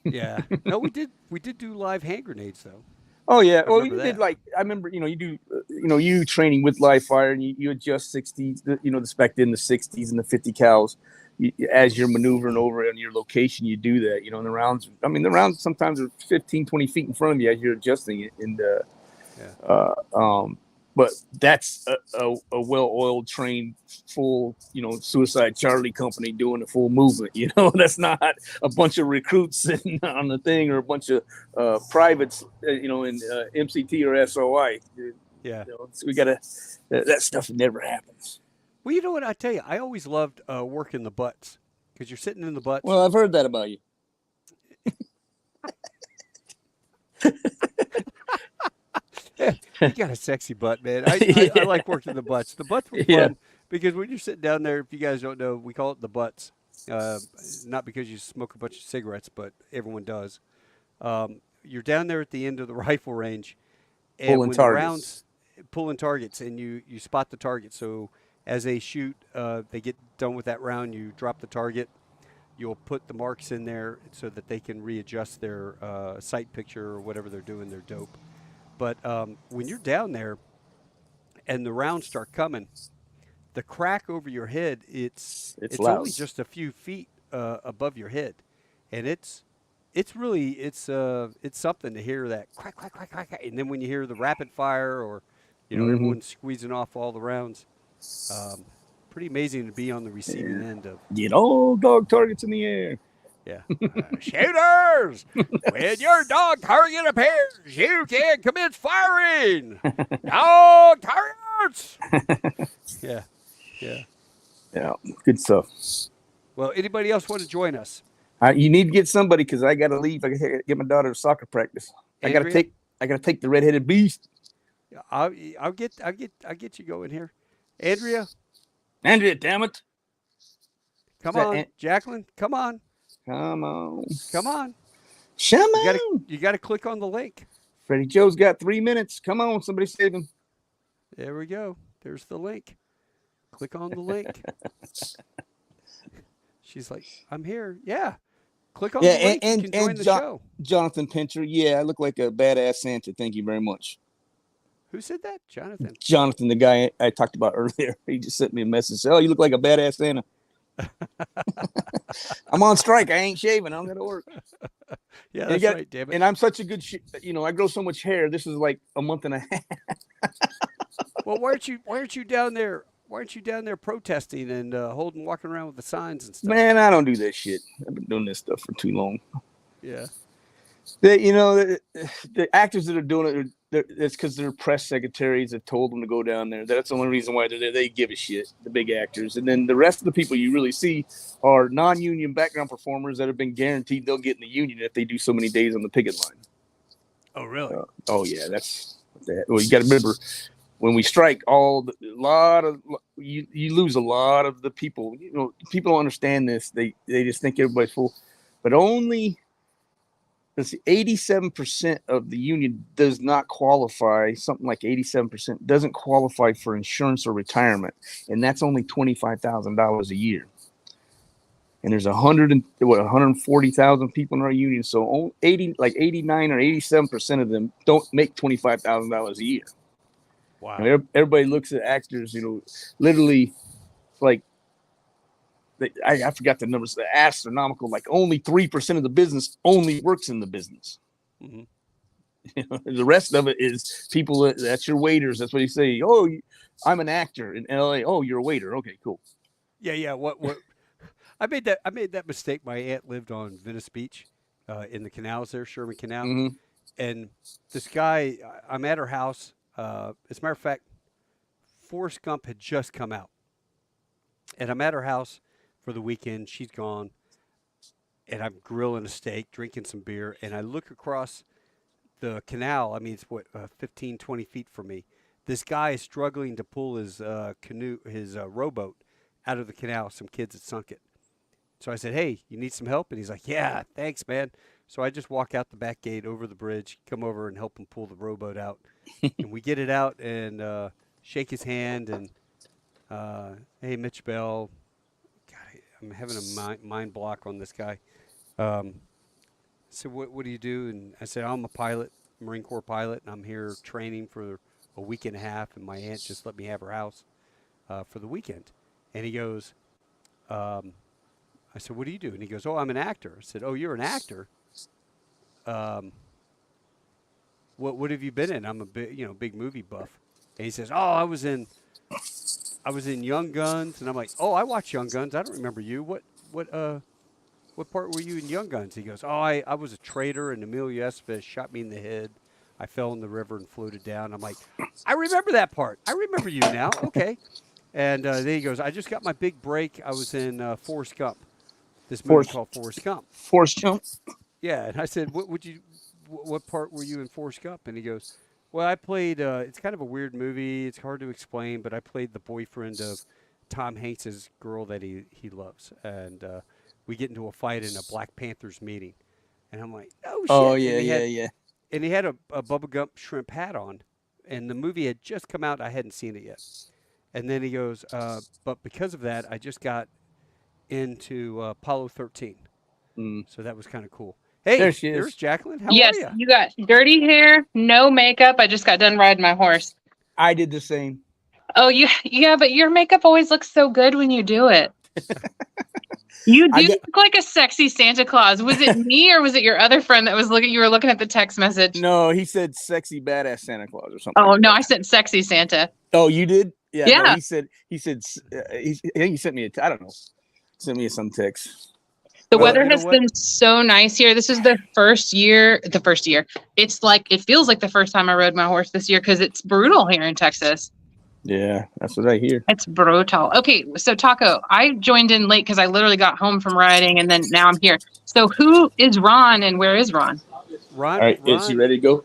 Yeah. No, we did do live hand grenades though. Oh yeah, I well remember you did that. like I remember, you know, you do, you training with live fire, and you adjust 60s, you know, the spec in the 60s and the 50 cals. As you're maneuvering over on your location, you do that, you know, and the rounds, I mean, the rounds sometimes are 15, 20 feet in front of you as you're adjusting it. And, Yeah. but that's a well-oiled, trained, full, you know, Suicide Charlie company doing a full movement. You know, that's not a bunch of recruits sitting on the thing or a bunch of privates, you know, in MCT or SOI. Yeah. You know, so we gotta. That stuff never happens. Well, you know what I tell you, I always loved working the butts because you're sitting in the butts. Well, I've heard that about you. You got a sexy butt, man. I like working the butts. The butts were fun Yeah. because when you're sitting down there, if you guys don't know, we call it the butts. Not because you smoke a bunch of cigarettes, but everyone does. You're down there at the end of the rifle range, and Pulling when targets. the rounds pulling targets, and you spot the target. So as they shoot, they get done with that round. You drop the target. You'll put the marks in there so that they can readjust their sight picture or whatever they're doing. They're dope. But when you're down there and the rounds start coming, the crack over your head, it's loud. only just a few feet above your head, and it's really it's something to hear that crack, crack, crack, crack, and then when you hear the rapid fire or everyone squeezing off all the rounds, pretty amazing to be on the receiving end of. Get all dog targets in the air. Yeah. Shooters! When your dog target appears, you can commence firing! Dog targets! Yeah. Yeah, good stuff. Well, anybody else want to join us? You need to get somebody because I got to leave. I got to get my daughter to soccer practice. I got Andrea? to take the redheaded beast. I'll get you going here. Andrea, Andrea, damn it. come on. Jacqueline, come on. Come on. Come on. Come on. You got to click on the link. Freddie Joe's got 3 minutes. Come on, somebody save him. There we go. There's the link. Click on the link. She's like, I'm here. Yeah. Click on the link. You can join the show. Jonathan Pinter. Yeah, I look like a badass Santa. Thank you very much. Who said that? Jonathan. Jonathan, the guy I talked about earlier. He just sent me a message. Oh, you look like a badass Santa. I'm on strike. I ain't shaving. I'm going to work. Yeah, that's right, damn it. And I'm such a good, I grow so much hair. This is like a month and a half. Well, why aren't you down there? Why aren't you down there protesting and walking around with the signs and stuff? Man, I don't do that shit. I've been doing this stuff for too long. Yeah. The actors that are doing it, it's because their press secretaries have told them to go down there. That's the only reason why they're there. They give a shit, the big actors. And then the rest of the people you really see are non-union background performers that have been guaranteed they'll get in the union if they do so many days on the picket line. Oh, really? Oh, yeah. That's that. Well, you got to remember, when we strike, you lose a lot of the people. People don't understand this. They just think everybody's full. But only... 87% of the union does not qualify. Something like 87% doesn't qualify for insurance or retirement, and that's only $25,000 a year. And there's 140,000 people in our union, so 89 or 87% of them don't make $25,000 a year. Wow! Everybody looks at actors, literally like. I forgot the numbers, astronomical, like only 3% of the business only works in the business. Mm-hmm. The rest of it is people, that's your waiters. That's what you say. Oh, I'm an actor in LA. Oh, you're a waiter. Okay, cool. Yeah. What? I made that mistake. My aunt lived on Venice Beach, in the canals there, Sherman Canal. Mm-hmm. And this guy, I'm at her house. As a matter of fact, Forrest Gump had just come out. And I'm at her house for the weekend. She's gone, and I'm grilling a steak, drinking some beer, and I look across the canal. I mean, it's 15, 20 feet from me. This guy is struggling to pull his rowboat out of the canal. Some kids had sunk it. So I said, hey, you need some help? And he's like, yeah, thanks, man. So I just walk out the back gate over the bridge, come over and help him pull the rowboat out. And we get it out and shake his hand and, hey, Mitch Bell. I'm having a mind block on this guy. So what do you do? And I said, I'm a pilot, Marine Corps pilot, and I'm here training for a week and a half, and my aunt just let me have her house for the weekend. And he goes, I said, what do you do? And he goes, oh, I'm an actor. I said, oh, you're an actor? What have you been in? I'm a big movie buff. And he says, oh, I was in Young Guns, and I'm like, oh, I watched Young Guns. I don't remember you. What part were you in Young Guns? He goes, oh, I was a traitor, and Emilio Estevez shot me in the head. I fell in the river and floated down. I'm like, I remember that part. I remember you now. Okay. And then he goes, I just got my big break. I was in Forrest Gump, this movie called Forrest Gump. Forrest Gump? Yeah. And I said, what part were you in Forrest Gump? And he goes, well, I played, it's kind of a weird movie. It's hard to explain, but I played the boyfriend of Tom Hanks' girl that he loves. And we get into a fight in a Black Panthers meeting. And I'm like, oh, shit. Oh, yeah. And he had a Bubba Gump shrimp hat on. And the movie had just come out. I hadn't seen it yet. And then he goes, but because of that, I just got into Apollo 13. So that was kind of cool. Hey, there's Jacqueline. How are you? You got dirty hair, no makeup. I just got done riding my horse. I did the same. Oh, yeah, but your makeup always looks so good when you do it. You do look like a sexy Santa Claus. Was it me or was it your other friend that was you were looking at the text message? No, he said sexy badass Santa Claus or something. Oh, like no, that. I said sexy Santa. Oh, you did? Yeah. Yeah. No, he said, I think he sent me I don't know. Sent me some text. The weather has been so nice here. This is the first year. It's like, it feels like the first time I rode my horse this year because it's brutal here in Texas. Yeah, that's what I hear. It's brutal. Okay, so Taco, I joined in late because I literally got home from riding, and then now I'm here. So who is Ron, and where is Ron? All right, is he ready to go?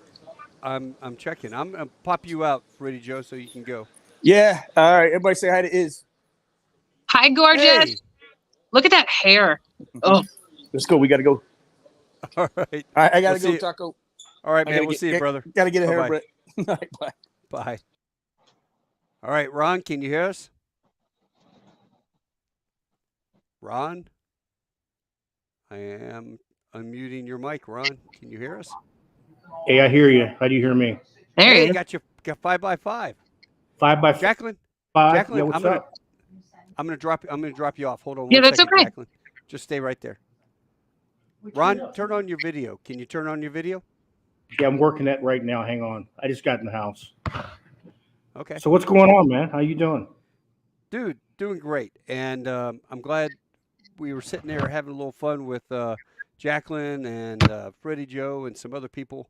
I'm checking. I'm gonna pop you out, Freddie Joe, so you can go. Yeah. All right, everybody say hi to Iz. Hi, gorgeous. Hey. Look at that hair. Oh, Let's go. We got to go. All right. All right, I got to We'll go, see Taco. All right, I man. gotta We'll get- see you, brother. Got to get a Bye-bye. haircut. All right, bye. Bye. All right, Ron, can you hear us? Ron? I am unmuting your mic, Ron. Can you hear us? Hey, I hear you. How do you hear me? there Hey, he is. got 5x5. 5x5. Jacqueline? Yeah, Jacqueline, what's I'm gonna up? I'm gonna drop you off. Hold on Yeah, one that's second, okay. Jacqueline. Just stay right there. Ron, turn on your video. Can you turn on your video? Yeah, I'm working that right now. Hang on. I just got in the house. Okay. So what's going on, man? How you doing? Dude, doing great. And I'm glad we were sitting there having a little fun with Jacqueline and Freddie Joe and some other people,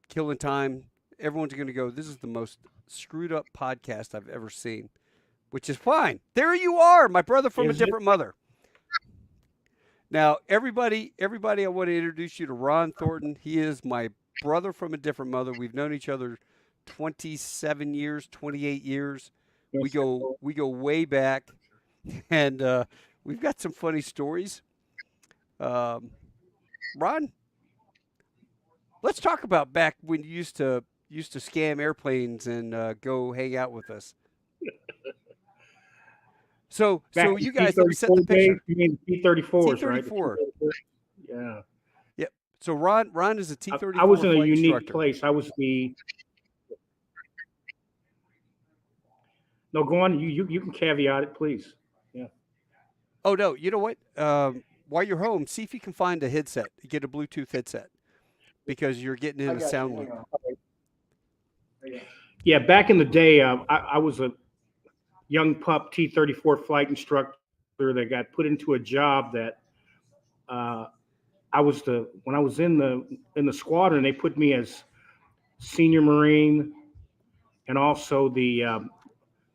killing time. Everyone's going to go, this is the most screwed up podcast I've ever seen, which is fine. There you are, my brother from a Is it? different mother. Now, everybody, I want to introduce you to Ron Thornton. He is my brother from a different mother. We've known each other 27 years, 28 years. We go way back, and we've got some funny stories. Ron, let's talk about back when you used to scam airplanes and go hang out with us. So Back you in guys, let me set the T-34 days? picture. You mean T-34s, right? The T-34. T-34. Yeah. Yep. So Ron is a T-34 I was in a flight unique instructor. place. I was the. No, go on. You can caveat it, please. Yeah. Oh no, you know what? While you're home, see if you can find a headset. Get a Bluetooth headset because you're getting in a sound loop. Yeah, back in the day, I was a young pup T-34 flight instructor that got put into a job that when I was in the squadron, they put me as senior Marine and also the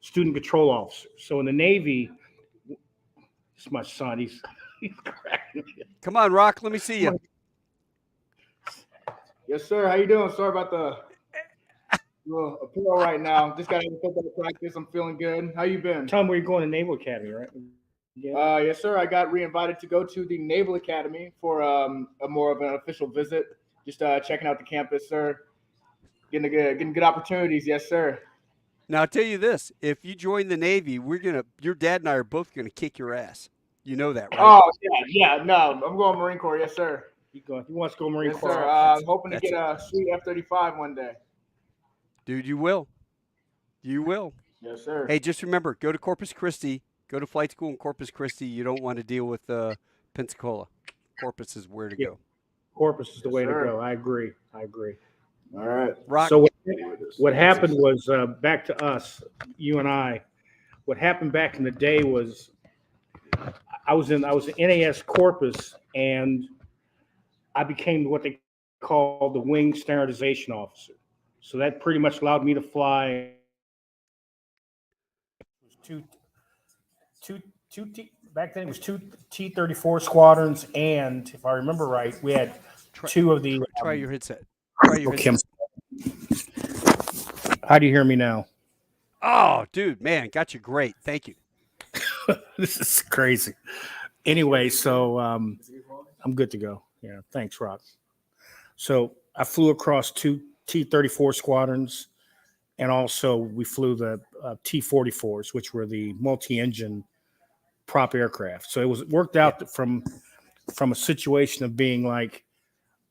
student control officer. So in the Navy, it's my son. He's cracking me. Come on, Rock. Let me see you. Yes, sir. How you doing? Sorry about the appeal right now. Just got into football practice. I'm feeling good. How you been? Tell him where you're going to Naval Academy, right? Yes, sir. I got reinvited to go to the Naval Academy for a more of an official visit. Just checking out the campus, sir. Getting good opportunities. Yes, sir. Now I'll tell you this: if you join the Navy, your dad and I are both gonna kick your ass. You know that, right? Oh yeah. No, I'm going Marine Corps. Yes, sir. He wants to go Marine Yes, Corps. sir. Hoping to get a sweet F-35 one day. Dude, you will. You will. Yes, sir. Hey, just remember, go to Corpus Christi. Go to flight school in Corpus Christi. You don't want to deal with Pensacola. Corpus is where to go. Corpus is the way sir. to go. I agree. All right. Rock. So what happened was back to us, you and I. What happened back in the day was I was in NAS Corpus, and I became what they call the wing standardization officer. So that pretty much allowed me to fly back then it was two T-34 squadrons, and if I remember right, we had two of the. Try your headset. Try your Okay. headset. How do you hear me now? Oh, dude, man, got you great. Thank you. This is crazy. Anyway, so I'm good to go. Yeah, thanks, Rob. So I flew across two T-34 squadrons, and also we flew the T-44s, which were the multi-engine prop aircraft. So it worked out from a situation of being like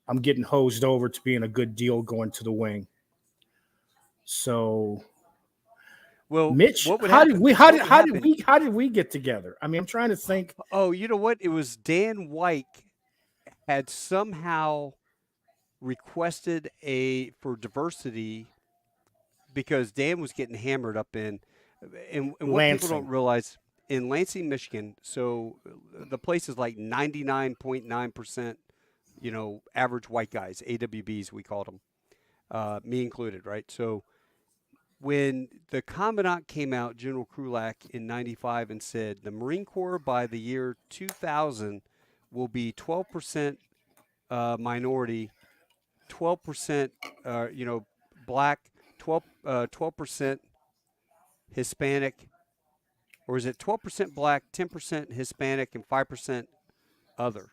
I'm getting hosed over to being a good deal going to the wing. So, Well, Mitch, what would how happen? did we get together? I mean, I'm trying to think. Oh, you know what? It was Dan White had somehow requested for diversity because Dan was getting hammered up in and what Lansing. people don't realize in Lansing, Michigan. So the place is like 99.9%, average white guys, AWBs we called them, me included, right? So when the Commandant came out, General Krulak, in 95 and said the Marine Corps by the year 2000 will be 12% minority, 12% black, 12% Hispanic, or is it 12% black, 10% Hispanic, and 5% other?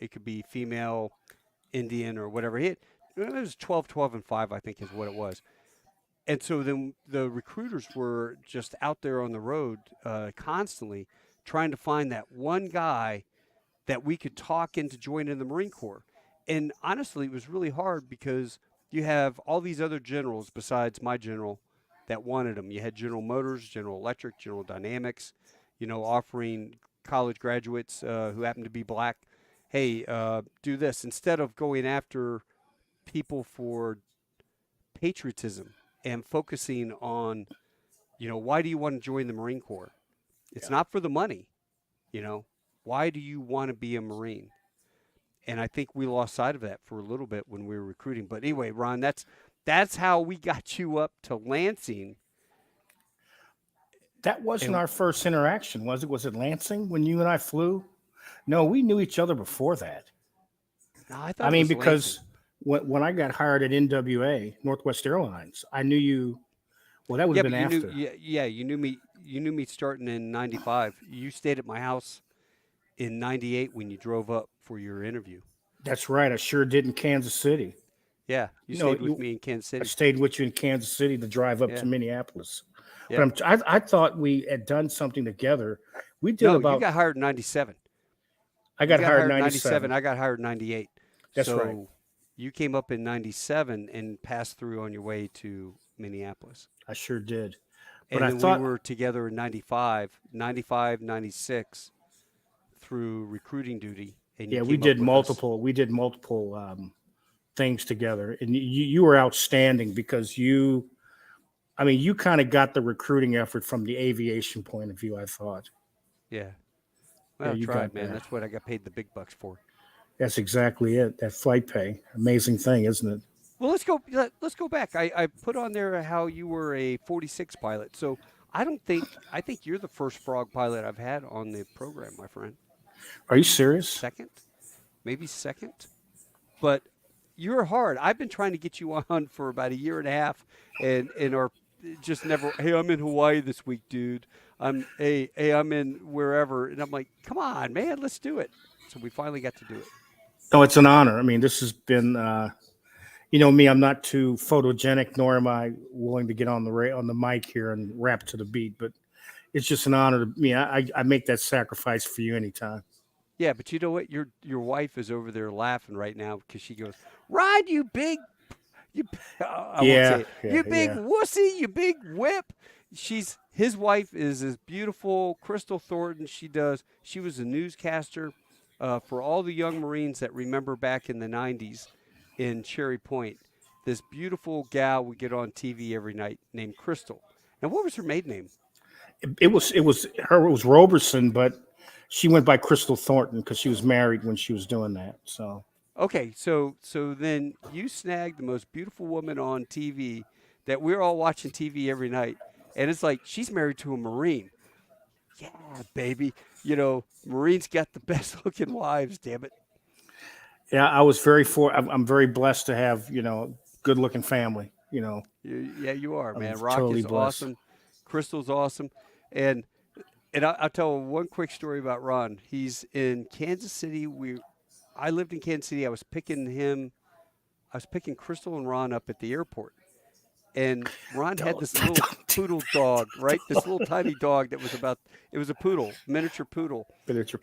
It could be female, Indian, or whatever. It was 12, 12, and 5, I think is what it was. And so then the recruiters were just out there on the road constantly trying to find that one guy that we could talk into joining the Marine Corps. And honestly, it was really hard because you have all these other generals besides my general that wanted them. You had General Motors, General Electric, General Dynamics, offering college graduates who happen to be black, hey, do this instead of going after people for patriotism and focusing on, why do you want to join the Marine Corps? It's not for the money, Why do you want to be a Marine? And I think we lost sight of that for a little bit when we were recruiting. But anyway, Ron, that's how we got you up to Lansing. That wasn't our first interaction, was it? Was it Lansing when you and I flew? No, we knew each other before that. No, I mean, because when I got hired at NWA, Northwest Airlines, I knew you. Well, that would have been after. You knew me. You knew me starting in '95. You stayed at my house in '98 when you drove up for your interview. That's right. I sure did in Kansas City. Yeah, you stayed with me in Kansas City. I stayed with you in Kansas City to drive up to Minneapolis. Yeah. But I thought we had done something together. We did you got hired in '97. I got hired in '97. I got hired in '98. That's right. You came up in '97 and passed through on your way to Minneapolis. I sure did. But and then we were together in 95, 96 through recruiting duty. And we did multiple. We did multiple things together, and you were outstanding because you kind of got the recruiting effort from the aviation point of view. I thought. Yeah. Well, you tried, man. That's what I got paid the big bucks for. That's exactly it. That flight pay, amazing thing, isn't it? Well, let's go back. I put on there how you were a 46 pilot. So I think you're the first Phrog pilot I've had on the program, my friend. Are you serious? Second, maybe second, but you're hard. I've been trying to get you on for about a year and a half, and are just never. Hey, I'm in Hawaii this week, dude. I'm in wherever, and I'm like, come on, man, let's do it. So we finally got to do it. Oh, it's an honor. I mean, this has been. Me, I'm not too photogenic, nor am I willing to get on the mic here and rap to the beat. But it's just an honor to me. I make that sacrifice for you anytime. Yeah, but you know what? Your wife is over there laughing right now because she goes, "Rod, you big, you big wussy, you big whip." His wife is as beautiful, Crystal Thornton. She was a newscaster for all the young Marines that remember back in the '90s. In Cherry Point, this beautiful gal we get on TV every night named Crystal. Now, what was her maiden name? It was Roberson, but she went by Crystal Thornton because she was married when she was doing that. So okay, so then you snagged the most beautiful woman on TV that we're all watching TV every night, and it's like she's married to a Marine. Yeah, baby, Marines got the best looking wives. Damn it. Yeah, I'm very blessed to have, good looking family, Yeah, you are, man. I'm Rock totally is blessed. Awesome. Crystal's awesome. And I'll tell one quick story about Ron. He's in Kansas City. I lived in Kansas City. I was picking Crystal and Ron up at the airport. And Ron had this little poodle dog, right? This little tiny dog that was a poodle, miniature poodle.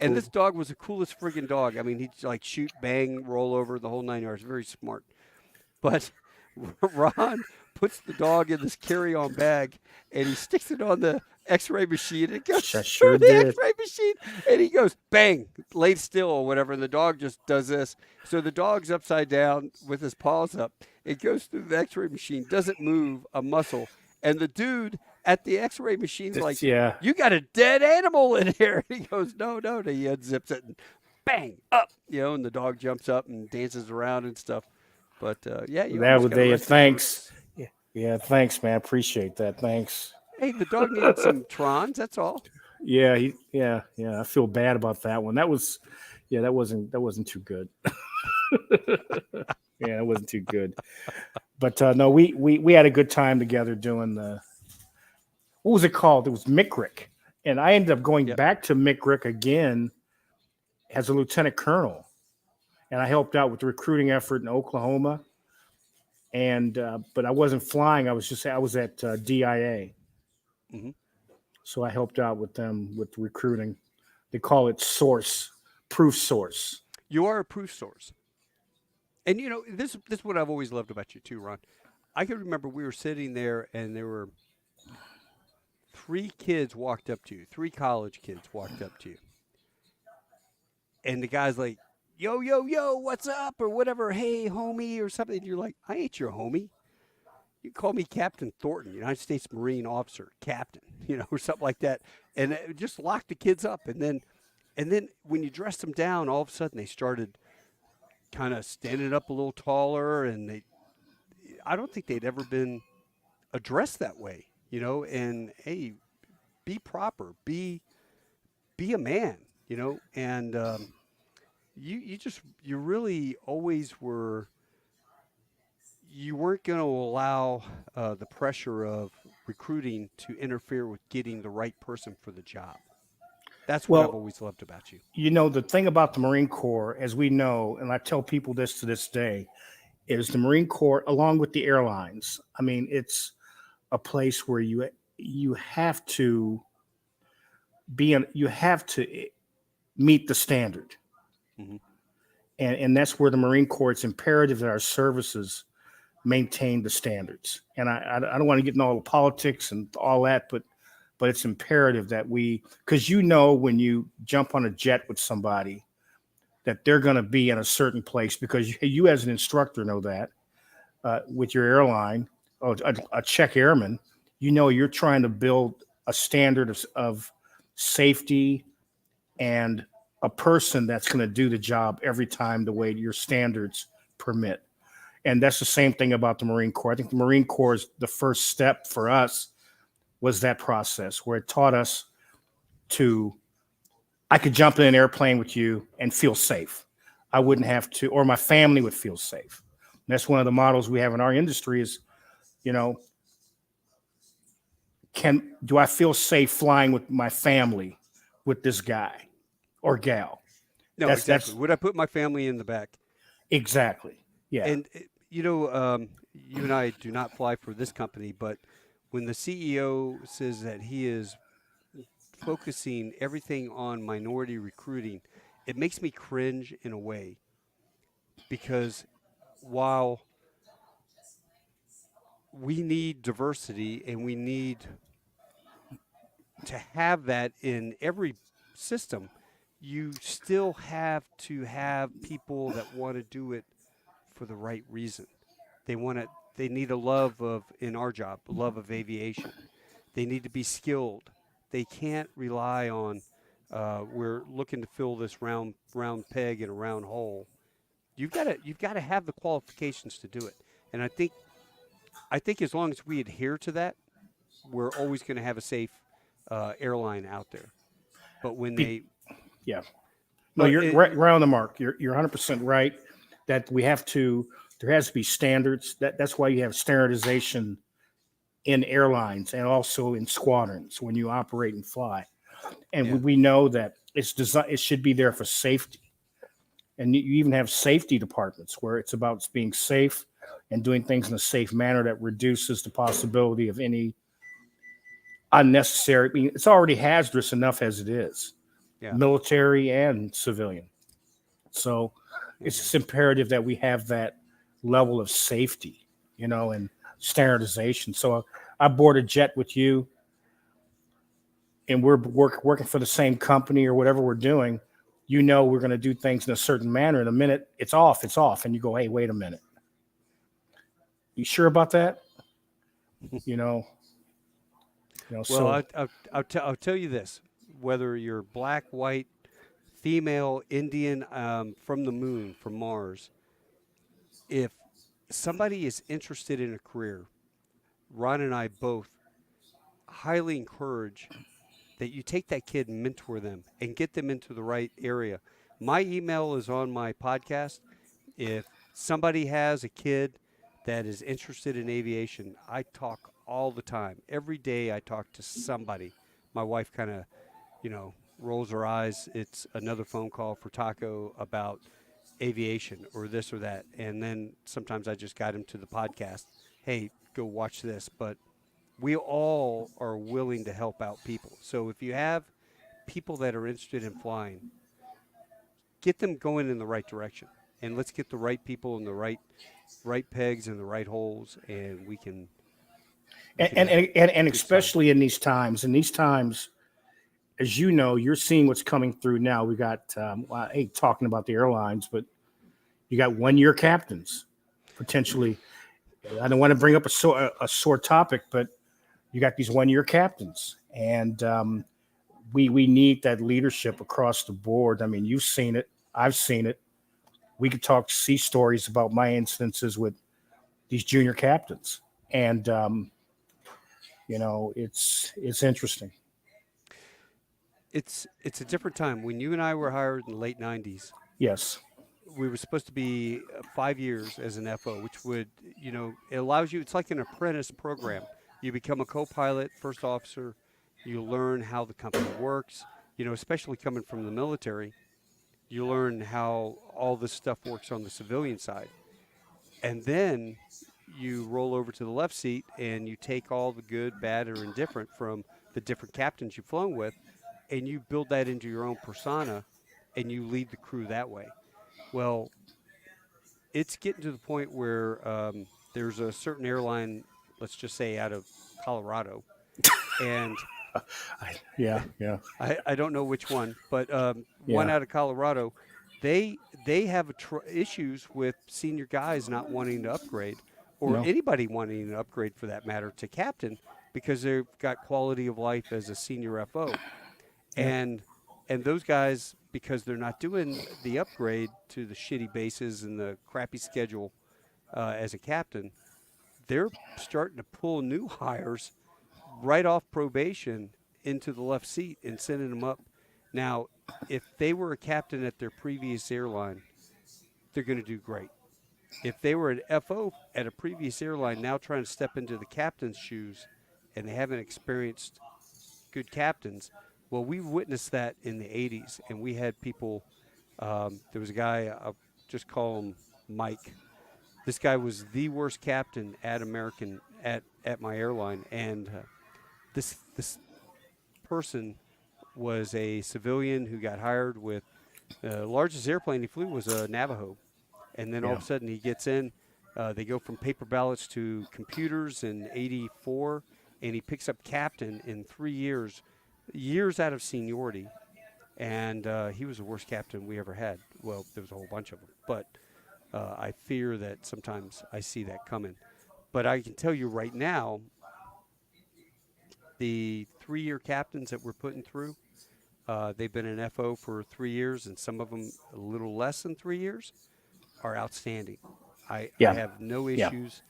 And this dog was the coolest friggin' dog. I mean, he'd like shoot, bang, roll over, the whole 9 yards. Very smart. But Ron puts the dog in this carry-on bag, and he sticks it on the X-ray machine. And it goes through the X-ray machine, and he goes, bang, laid still or whatever, and the dog just does this. So the dog's upside down with his paws up. It goes through the X-ray machine, doesn't move a muscle. And the dude at the X-ray machine's like, you got a dead animal in here. And he goes, no. And he unzips it and bang, up. And the dog jumps up and dances around and stuff. But, thanks. Yeah, thanks, man. Appreciate that. Thanks. Hey, the dog needed some trons. That's all. Yeah, yeah. I feel bad about that one. That wasn't too good. Yeah, it wasn't too good. But no, we had a good time together doing the what was it called? It was MCRIC, and I ended up going Yep. back to MCRIC again as a lieutenant colonel, and I helped out with the recruiting effort in Oklahoma. And but I wasn't flying. I was at DIA, Hmm. so I helped out with them with recruiting. They call it source, proof source. You are a proof source. And you know, this is what I've always loved about you too, Ron. I can remember we were sitting there and there were three kids walked up to you, three college kids walked up to you. And the guy's like, "Yo, yo, yo, what's up?" or whatever, "Hey, homie," or something. And you're like, "I ain't your homie. You call me Captain Thornton, United States Marine officer, captain," or something like that. And it just locked the kids up. And then when you dressed them down, all of a sudden they started kind of standing up a little taller, and I don't think they'd ever been addressed that way. And hey, be proper, be a man. And you really always were. You weren't going to allow the pressure of recruiting to interfere with getting the right person for the job. That's what I've Well, always loved about you. the thing about the Marine Corps, as we know, and I tell people this to this day, is the Marine Corps, along with the airlines. I mean, it's a place where you have to you have to meet the standard, Hmm. and that's where the Marine Corps. It's imperative that our services maintain the standards. And I don't want to get into all the politics and all that, but it's imperative that because when you jump on a jet with somebody, that they're going to be in a certain place because you as an instructor know that with your airline, or a check airman, you're trying to build a standard of safety and a person that's going to do the job every time the way your standards permit. And that's the same thing about the Marine Corps. I think the Marine Corps is the first step for us was that process where it taught us I could jump in an airplane with you and feel safe. I wouldn't have to, or my family would feel safe. And that's one of the models we have in our industry is, you know, do I feel safe flying with my family with this guy or gal? No, exactly. That's Would I put my family in the back? exactly. Yeah. And you and I do not fly for this company, but when the CEO says that he is focusing everything on minority recruiting, it makes me cringe in a way because while we need diversity and we need to have that in every system, you still have to have people that want to do it for the right reason. They need a love of in our job, a love of aviation. They need to be skilled. They can't rely on we're looking to fill this round peg in a round hole. You've got to have the qualifications to do it. And I think as long as we adhere to that, we're always going to have a safe airline out there. But when Be, they, yeah. No, but you're right on the mark. You're 100% right that there has to be standards. That's why you have standardization in airlines and also in squadrons when you operate and fly. And yeah, we know that it should be there for safety. And you even have safety departments where it's about being safe and doing things in a safe manner that reduces the possibility of any unnecessary. I mean, it's already hazardous enough as it is, yeah, military and civilian. So it's yeah. just imperative that we have that level of safety, and standardization. So I board a jet with you, and we're working for the same company or whatever we're doing. We're going to do things in a certain manner. In a minute, it's off, and you go, "Hey, wait a minute, you sure about that?" You know, Well, So I'll tell you this: whether you're black, white, female, Indian, from the moon, from Mars, if somebody is interested in a career, Ron and I both highly encourage that you take that kid and mentor them and get them into the right area. My email is on my podcast. If somebody has a kid that is interested in aviation, I talk all the time. Every day I talk to somebody. My wife kind of, rolls her eyes. It's another phone call for Taco about aviation or this or that. And then sometimes I just guide them to the podcast. Hey, go watch this. But we all are willing to help out people. So if you have people that are interested in flying, get them going in the right direction. And let's get the right people in the right pegs in the right holes, and we can. And especially in these times, as you know, you're seeing what's coming through now. We got, I hate talking about the airlines, but you got 1-year captains potentially. I don't want to bring up a sore topic, but you got these 1-year captains, and we need that leadership across the board. I mean, you've seen it. I've seen it. We could see stories about my instances with these junior captains, and it's interesting. It's a different time. When you and I were hired in the late '90s, Yes. we were supposed to be 5 years as an FO, which would, it allows you. It's like an apprentice program. You become a co-pilot, first officer. You learn how the company works. Especially coming from the military, you learn how all this stuff works on the civilian side. And then you roll over to the left seat and you take all the good, bad, or indifferent from the different captains you've flown with, and you build that into your own persona and you lead the crew that way. Well, it's getting to the point where there's a certain airline, let's just say out of Colorado, and Yeah. I don't know which one, but one Yeah. out of Colorado, they have issues with senior guys not wanting to upgrade, or No. anybody wanting to upgrade for that matter to captain, because they've got quality of life as a senior FO, and those guys, because they're not doing the upgrade to the shitty bases and the crappy schedule as a captain, they're starting to pull new hires right off probation into the left seat and sending them up. Now, if they were a captain at their previous airline, they're going to do great. If they were an FO at a previous airline now trying to step into the captain's shoes and they haven't experienced good captains, well, we witnessed that in the 80s, and we had people, there was a guy, I'll just call him Mike. This guy was the worst captain at American at my airline, and this person was a civilian who got hired with the largest airplane he flew was a Navajo, and then all of a sudden he gets in. They go from paper ballots to computers in '84, and he picks up captain in 3 years out of seniority, and he was the worst captain we ever had. Well, there was a whole bunch of them, but I fear that sometimes I see that coming. But I can tell you right now, the 3-year captains that we're putting through, they've been an FO for 3 years, and some of them a little less than 3 years, are outstanding. I have no issues,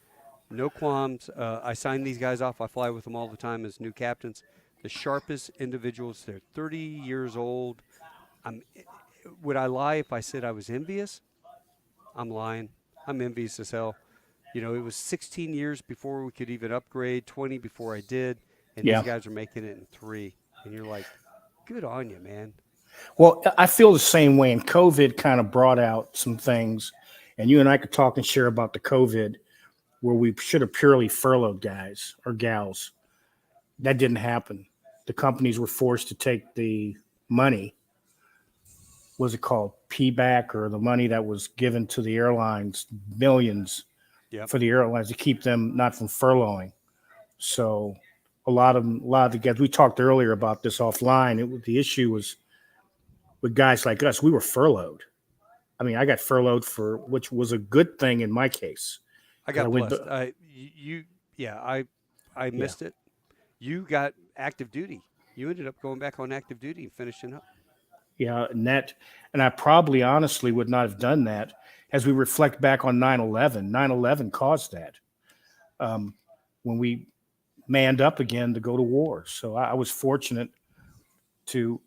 no qualms. I sign these guys off. I fly with them all the time as new captains. The sharpest individuals. They're 30 years old. Would I lie if I said I was envious? I'm lying. I'm envious as hell. It was 16 years before we could even upgrade, 20 before I did, and these guys are making it in 3. And you're like, good on you, man. Well, I feel the same way, and COVID kind of brought out some things, and you and I could talk and share about the COVID where we should have purely furloughed guys or gals. That didn't happen. The companies were forced to take the money, what's it called, P-back, or the money that was given to the airlines, millions for the airlines to keep them not from furloughing. So a lot of the guys, we talked earlier about this offline. The issue was with guys like us, we were furloughed. I mean, I got furloughed which was a good thing in my case. I got blessed. I missed it. You got active duty. You ended up going back on active duty and finishing up. Yeah, and I probably honestly would not have done that as we reflect back on 9/11. 9/11 caused that. When we manned up again to go to war. So I was fortunate to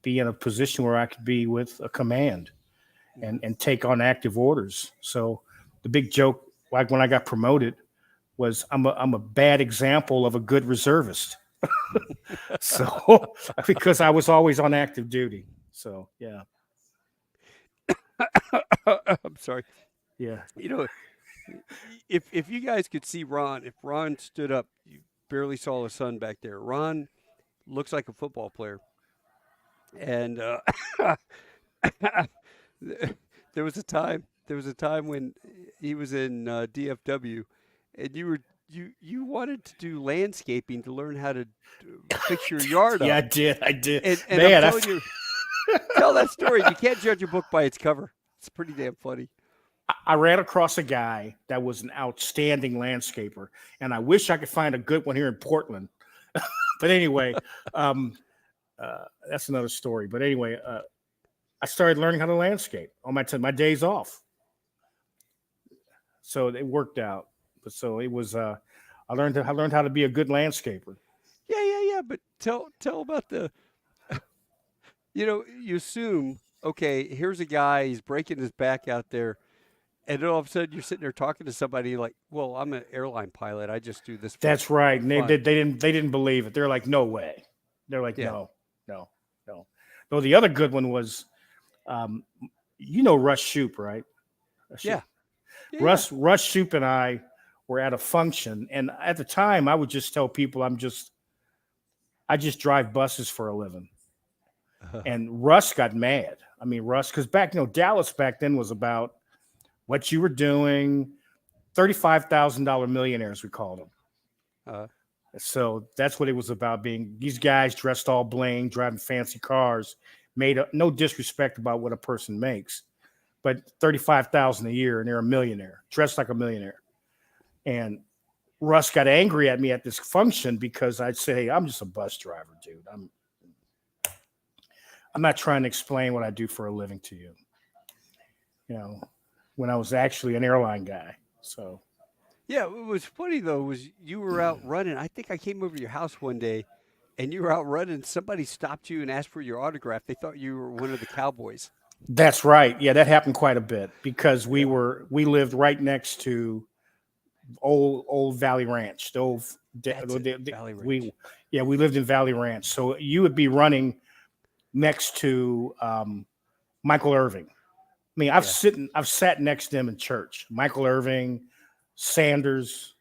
be in a position where I could be with a command and take on active orders. So the big joke, like when I got promoted, was I'm a bad example of a good reservist. So because I was always on active duty. So yeah. I'm sorry. Yeah. You know, if you guys could see Ron, if Ron stood up, you barely saw the sun back there. Ron looks like a football player, and there was a time. There was a time when he was in DFW, and you wanted to do landscaping to learn how to fix your yard Yeah, up. I did. And Man, I'm telling you, tell that story. You can't judge a book by its cover. It's pretty damn funny. I ran across a guy that was an outstanding landscaper, and I wish I could find a good one here in Portland. But anyway, that's another story. But anyway, I started learning how to landscape on my days off. So it worked out. But so it was. I learned how to be a good landscaper. Yeah. But tell about the. You assume, okay, here's a guy, he's breaking his back out there, and then all of a sudden you're sitting there talking to somebody like, well, I'm an airline pilot, I just do this. That's right. And they didn't believe it. They're like, no way. They're like, Yeah. no. No, the other good one was, Russ Shoup, right? Yeah. Russ Shoup and I were at a function, and at the time I would just tell people I just drive buses for a living. And Russ got mad. I mean, Russ, because Dallas back then was about what you were doing, $35,000 millionaires, we called them. So that's what it was about, being these guys dressed all bling, driving fancy cars, made no disrespect about what a person makes, but $35,000 a year, and they're a millionaire, dressed like a millionaire. And Russ got angry at me at this function because I'd say, hey, I'm just a bus driver, dude. I'm not trying to explain what I do for a living to you. When I was actually an airline guy. So. Yeah, what was funny though was you were out running. I think I came over to your house one day, and you were out running. Somebody stopped you and asked for your autograph. They thought you were one of the cowboys. That's right. Yeah, that happened quite a bit because we lived right next to old Valley Ranch. Valley Ranch. We lived in Valley Ranch. So you would be running next to Michael Irving. I mean, I've sat next to him in church. Michael Irving, Sanders,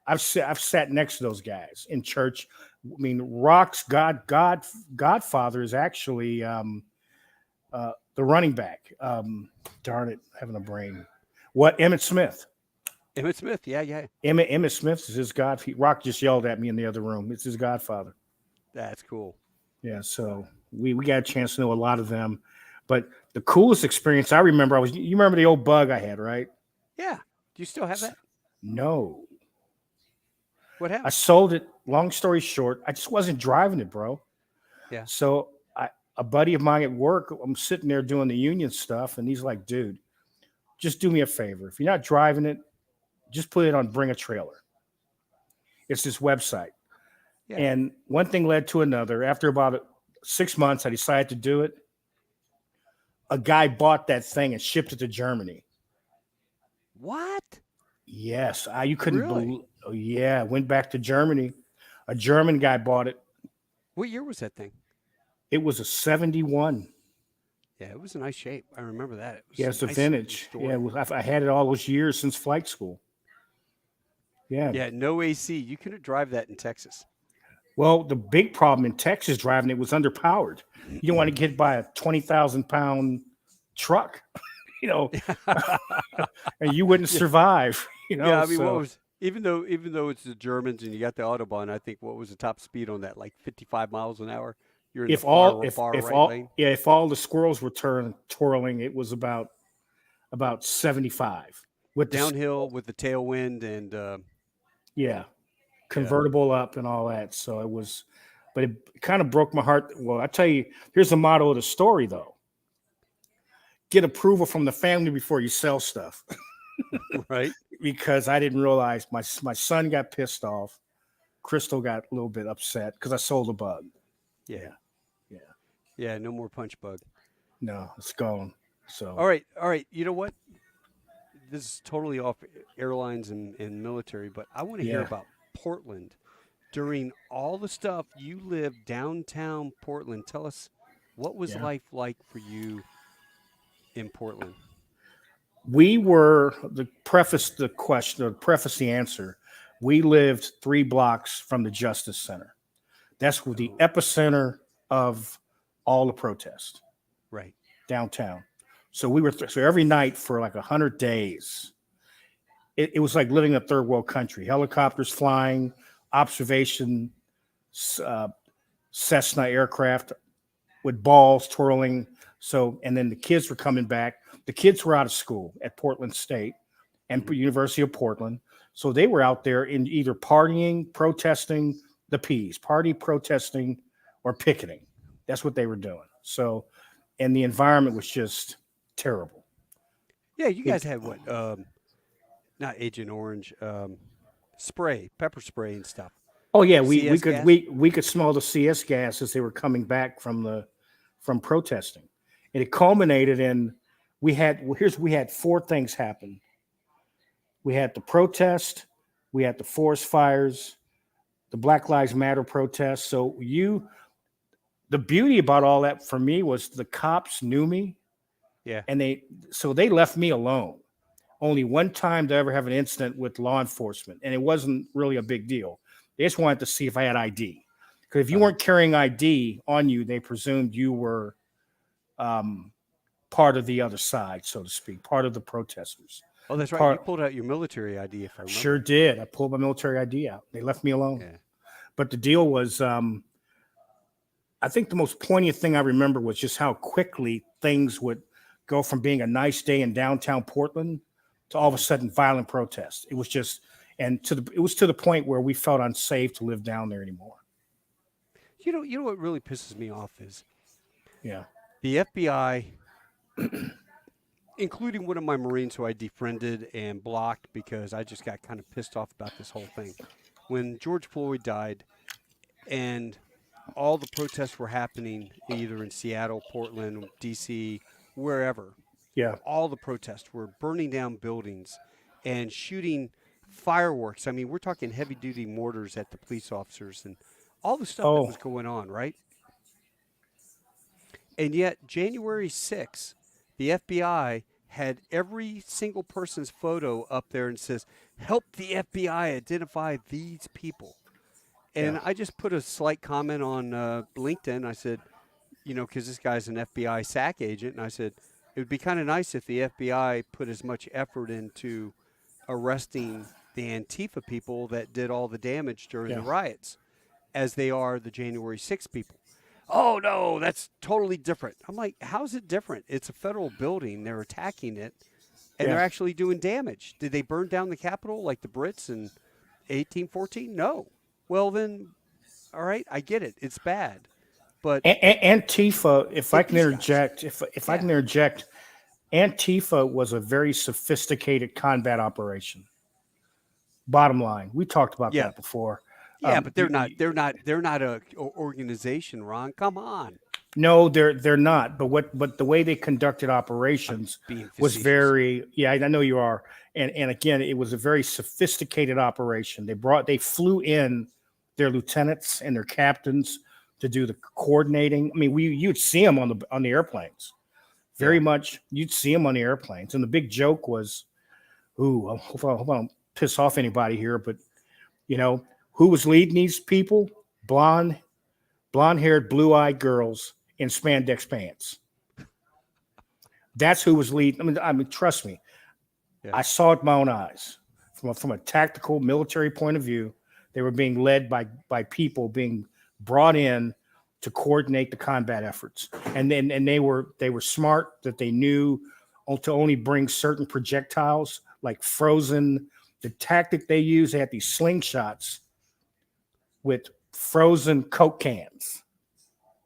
I've sat next to those guys in church. I mean, Rock's Godfather is actually the running back. Darn it, having a brain. What? Emmitt Smith. Emmitt Smith, yeah. Emmitt Smith is his god. Rock just yelled at me in the other room. It's his godfather. That's cool. Yeah, so we got a chance to know a lot of them. But the coolest experience I remember, you remember the old Bug I had, right? Yeah. Do you still have that? No. What happened? I sold it. Long story short, I just wasn't driving it, bro. Yeah. So a buddy of mine at work, I'm sitting there doing the union stuff, and he's like, dude, just do me a favor. If you're not driving it, just put it on Bring a Trailer. It's this website. Yeah. And one thing led to another. After about 6 months, I decided to do it. A guy bought that thing and shipped it to Germany. What? Yes. You couldn't really? believe. Oh, yeah. Went back to Germany. A German guy bought it. What year was that thing? It was a 71. Yeah, it was in nice shape. I remember that. It's a vintage. Yeah, I had it all those years since flight school. Yeah. Yeah, no AC. You couldn't drive that in Texas. Well, the big problem in Texas driving it was underpowered. You don't want to get hit by a 20,000-pound truck, and you wouldn't survive. Yeah, I mean, what was even though it's the Germans and you got the Autobahn, I think what was the top speed on that? Like 55 miles an hour. You're in if the far right lane. Yeah, if all the squirrels were twirling, it was about 75 with downhill with the tailwind and convertible up and all that. So it was, but it kind of broke my heart. Well, I tell you, here's the motto of the story though: get approval from the family before you sell stuff. Right. because I didn't realize my son got pissed off. Crystal got a little bit upset because I sold a bug. Yeah. Yeah. Yeah. No more punch bug. No, it's gone. So All right. All right. You know what? This is totally off airlines and military, but I want to hear yeah. about Portland during all the stuff you lived downtown Portland. Tell us what was Yeah. life like for you in Portland? We were preface the answer. We lived 3 blocks from the Justice Center. That's the Oh, epicenter of all the protest right. downtown. So we were so every night for like 100 days. It was like living in a third world country. Helicopters flying, observation, uh, Cessna aircraft with balls twirling. So, and then the kids were coming back. The kids were out of school at Portland State and University of Portland. So they were out there in either partying, protesting the P's, protesting, or picketing. That's what they were doing. So, and the environment was just terrible. Yeah, you guys had what? Not Agent Orange, spray, pepper spray and stuff. Oh yeah, we CS could gas? we could smell the CS gas as they were coming back from protesting, and it culminated in we had 4 things happen. We had the protest, we had the forest fires, the Black Lives Matter protests. So the beauty about all that for me was the cops knew me, Yeah. and they left me alone. Only one time to ever have an incident with law enforcement, and it wasn't really a big deal. They just wanted to see if I had ID. Because if you weren't carrying ID on you, they presumed you were part of the other side, so to speak, part of the protesters. Oh, that's right. You pulled out your military ID, if I remember. Sure did. I pulled my military ID out. They left me alone. Yeah. But the deal was, I think the most poignant thing I remember was just how quickly things would go from being a nice day in downtown Portland to all of a sudden violent protests. It was just, it was to the point where we felt unsafe to live down there anymore. You know what really pisses me off is Yeah. the FBI, including one of my Marines who I defriended and blocked because I just got kind of pissed off about this whole thing. When George Floyd died and all the protests were happening either in Seattle, Portland, DC, wherever. Yeah. All the protests were burning down buildings and shooting fireworks. I mean, we're talking heavy duty mortars at the police officers and all the stuff that was going on, right? And yet, January 6th, the FBI had every single person's photo up there and says, help the FBI identify these people. And I just put a slight comment on LinkedIn. I said, because this guy's an FBI SAC agent, and I said, it would be kind of nice if the FBI put as much effort into arresting the Antifa people that did all the damage during the riots as they are the January 6th people. Oh, no, that's totally different. I'm like, how's it different? It's a federal building. They're attacking it, and they're actually doing damage. Did they burn down the Capitol like the Brits in 1814? No. Well, then, all right, I get it. It's bad. But Antifa, if I can interject, if I can interject, Antifa was a very sophisticated combat operation. Bottom line, we talked about that before. Yeah, but they're not a organization, Ron. Come on. No, they're not. But the way they conducted operations was very. Yeah, I know you are. And again, it was a very sophisticated operation. They flew in their lieutenants and their captains to do the coordinating. I mean, you'd see them on the airplanes. Very much, you'd see them on the airplanes. And the big joke was, hope I don't piss off anybody here, but who was leading these people? Blonde-haired, blue-eyed girls in spandex pants. That's who was leading. I mean, trust me. Yeah. I saw it with my own eyes. From a tactical military point of view, they were being led by people being brought in to coordinate the combat efforts. And they were smart that they knew to only bring certain projectiles like frozen. The tactic they used, they had these slingshots with frozen Coke cans.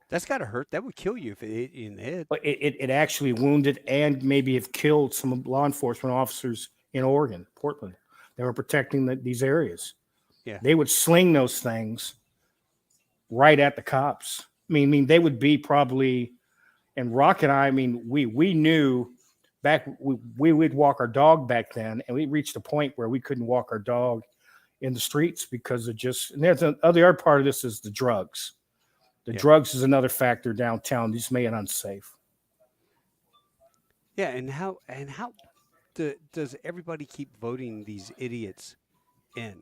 That's got to hurt. That would kill you if it hit you in the head. But it actually wounded and maybe have killed some law enforcement officers in Oregon, Portland. They were protecting these areas. Yeah. They would sling those things right at the cops. I mean, they would be probably, and Rock and I mean, we knew back, we would walk our dog back then, and we reached a point where we couldn't walk our dog in the streets because of just, and there's the other part of this is the drugs. The drugs is another factor downtown. These made it unsafe. Yeah, and how does everybody keep voting these idiots in?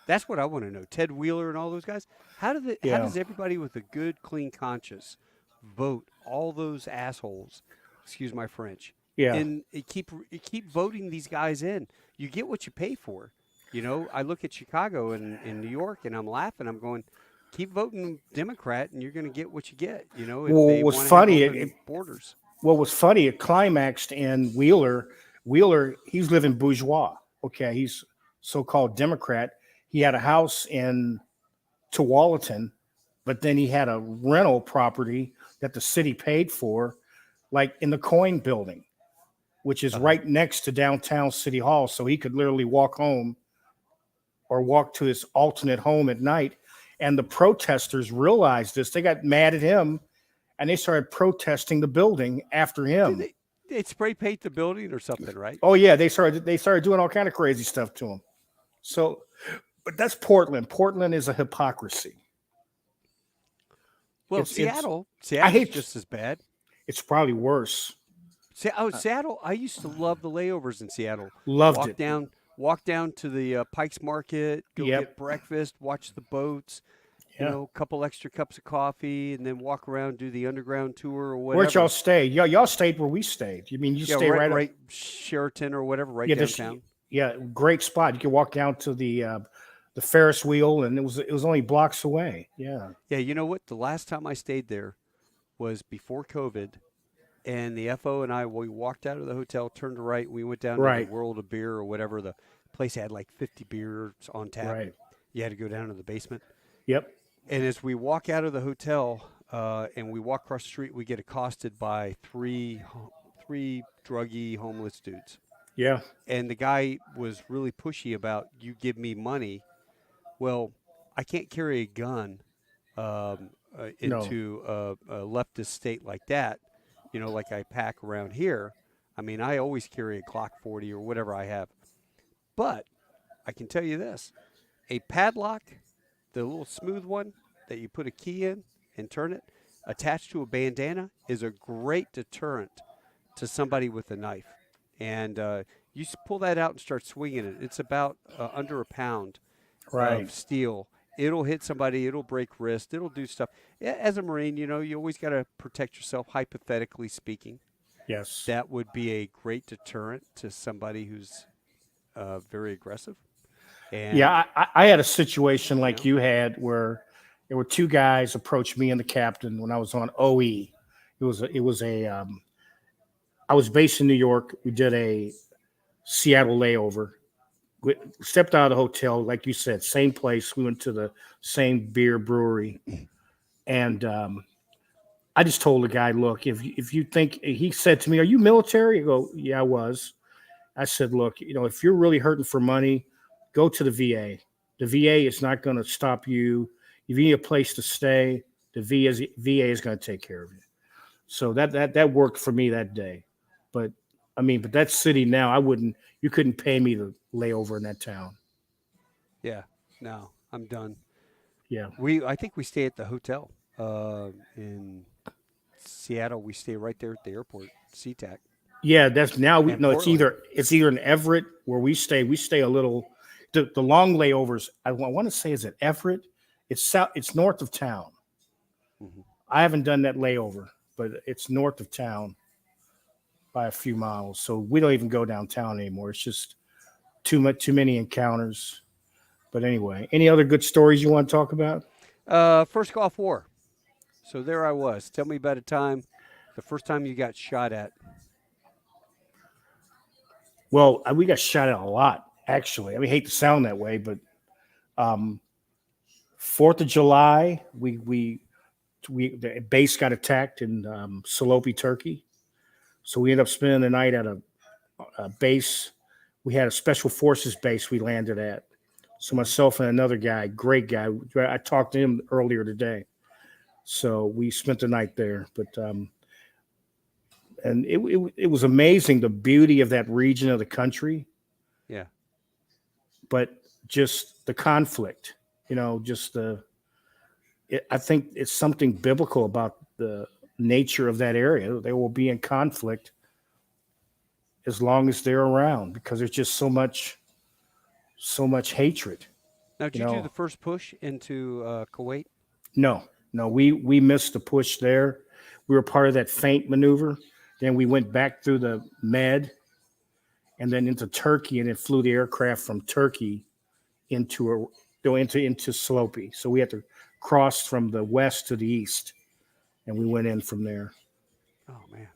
That's what I want to know. Ted Wheeler and all those guys. How does everybody with a good, clean conscience vote all those assholes? Excuse my French. Yeah. And keep voting these guys in. You get what you pay for. You know, I look at Chicago and New York, and I'm laughing. I'm going, keep voting Democrat, and you're going to get what you get. You know, if they what's want to funny, have open borders. What was funny, it climaxed in Wheeler. Wheeler, he's living bourgeois. Okay, he's so-called Democrat. He had a house in Tualatin, but then he had a rental property that the city paid for, like in the Coin Building, which is right next to downtown City Hall. So he could literally walk home or walk to his alternate home at night. And the protesters realized this. They got mad at him, and they started protesting the building after him. They spray paint the building or something, right? Oh yeah, they started doing all kind of crazy stuff to him. So, but that's Portland. Portland is a hypocrisy. Well, Seattle's just as bad. It's probably worse. Seattle. I used to love the layovers in Seattle. Loved it. Walk down to the Pikes Market, go get breakfast, watch the boats. You know, a couple extra cups of coffee, and then walk around, do the underground tour or whatever. Where'd y'all stay? Y'all stayed where we stayed. You mean you stay right Sheraton or whatever, right downtown. Great spot. You can walk down to the Ferris wheel, and it was only blocks away. Yeah. Yeah, you know what? The last time I stayed there was before COVID, and the FO and I, we walked out of the hotel, turned right, we went down to the World of Beer or whatever. The place had like 50 beers on tap. Right. You had to go down to the basement. Yep. And as we walk out of the hotel and we walk across the street, we get accosted by three druggy homeless dudes. Yeah. And the guy was really pushy about, you give me money. Well, I can't carry a gun into a leftist state like that, you know, like I pack around here. I mean, I always carry a Glock 40 or whatever I have. But I can tell you this, a padlock, the little smooth one that you put a key in and turn it, attached to a bandana, is a great deterrent to somebody with a knife. And you pull that out and start swinging it. It's about under a pound of steel. It'll hit somebody. It'll break wrist. It'll do stuff. As a Marine, you know, you always got to protect yourself, hypothetically speaking. Yes. That would be a great deterrent to somebody who's very aggressive. And, I had a situation like you had where there were two guys approached me and the captain when I was on OE. I was based in New York. We did a Seattle layover. We stepped out of the hotel, like you said, same place. We went to the same beer brewery. And I just told the guy, look, if you think, he said to me, are you military? I go, yeah, I was. I said, look, you know, if you're really hurting for money, go to the VA. The VA is not going to stop you. If you need a place to stay, the VA is going to take care of you. So that worked for me that day. But that city now, you couldn't pay me to lay over in that town. Yeah, no, I'm done. Yeah. I think we stay at the hotel in Seattle. We stay right there at the airport, SeaTac. Yeah, it's either in Everett where we stay a little. The long layovers, I want to say, is it Everett? It's north of town. Mm-hmm. I haven't done that layover, but it's north of town by a few miles. So we don't even go downtown anymore. It's just too many encounters. But anyway, any other good stories you want to talk about? First Gulf War. So there I was. Tell me about the first time you got shot at. Well, we got shot at a lot, actually. I hate to sound that way, but 4th of July, the base got attacked in Salopi, Turkey. So we ended up spending the night at a base. We had a special forces base we landed at. So myself and another guy, great guy. I talked to him earlier today. So we spent the night there. But and it was amazing, the beauty of that region of the country. Yeah. But just the conflict, just I think it's something biblical about the nature of that area. They will be in conflict as long as they're around because there's just so much hatred. Now, did you do the first push into Kuwait? No, we missed the push there. We were part of that feint maneuver. Then we went back through the Med and then into Turkey, and then flew the aircraft from Turkey into Slopi. So we had to cross from the west to the east, and we went in from there. Oh man,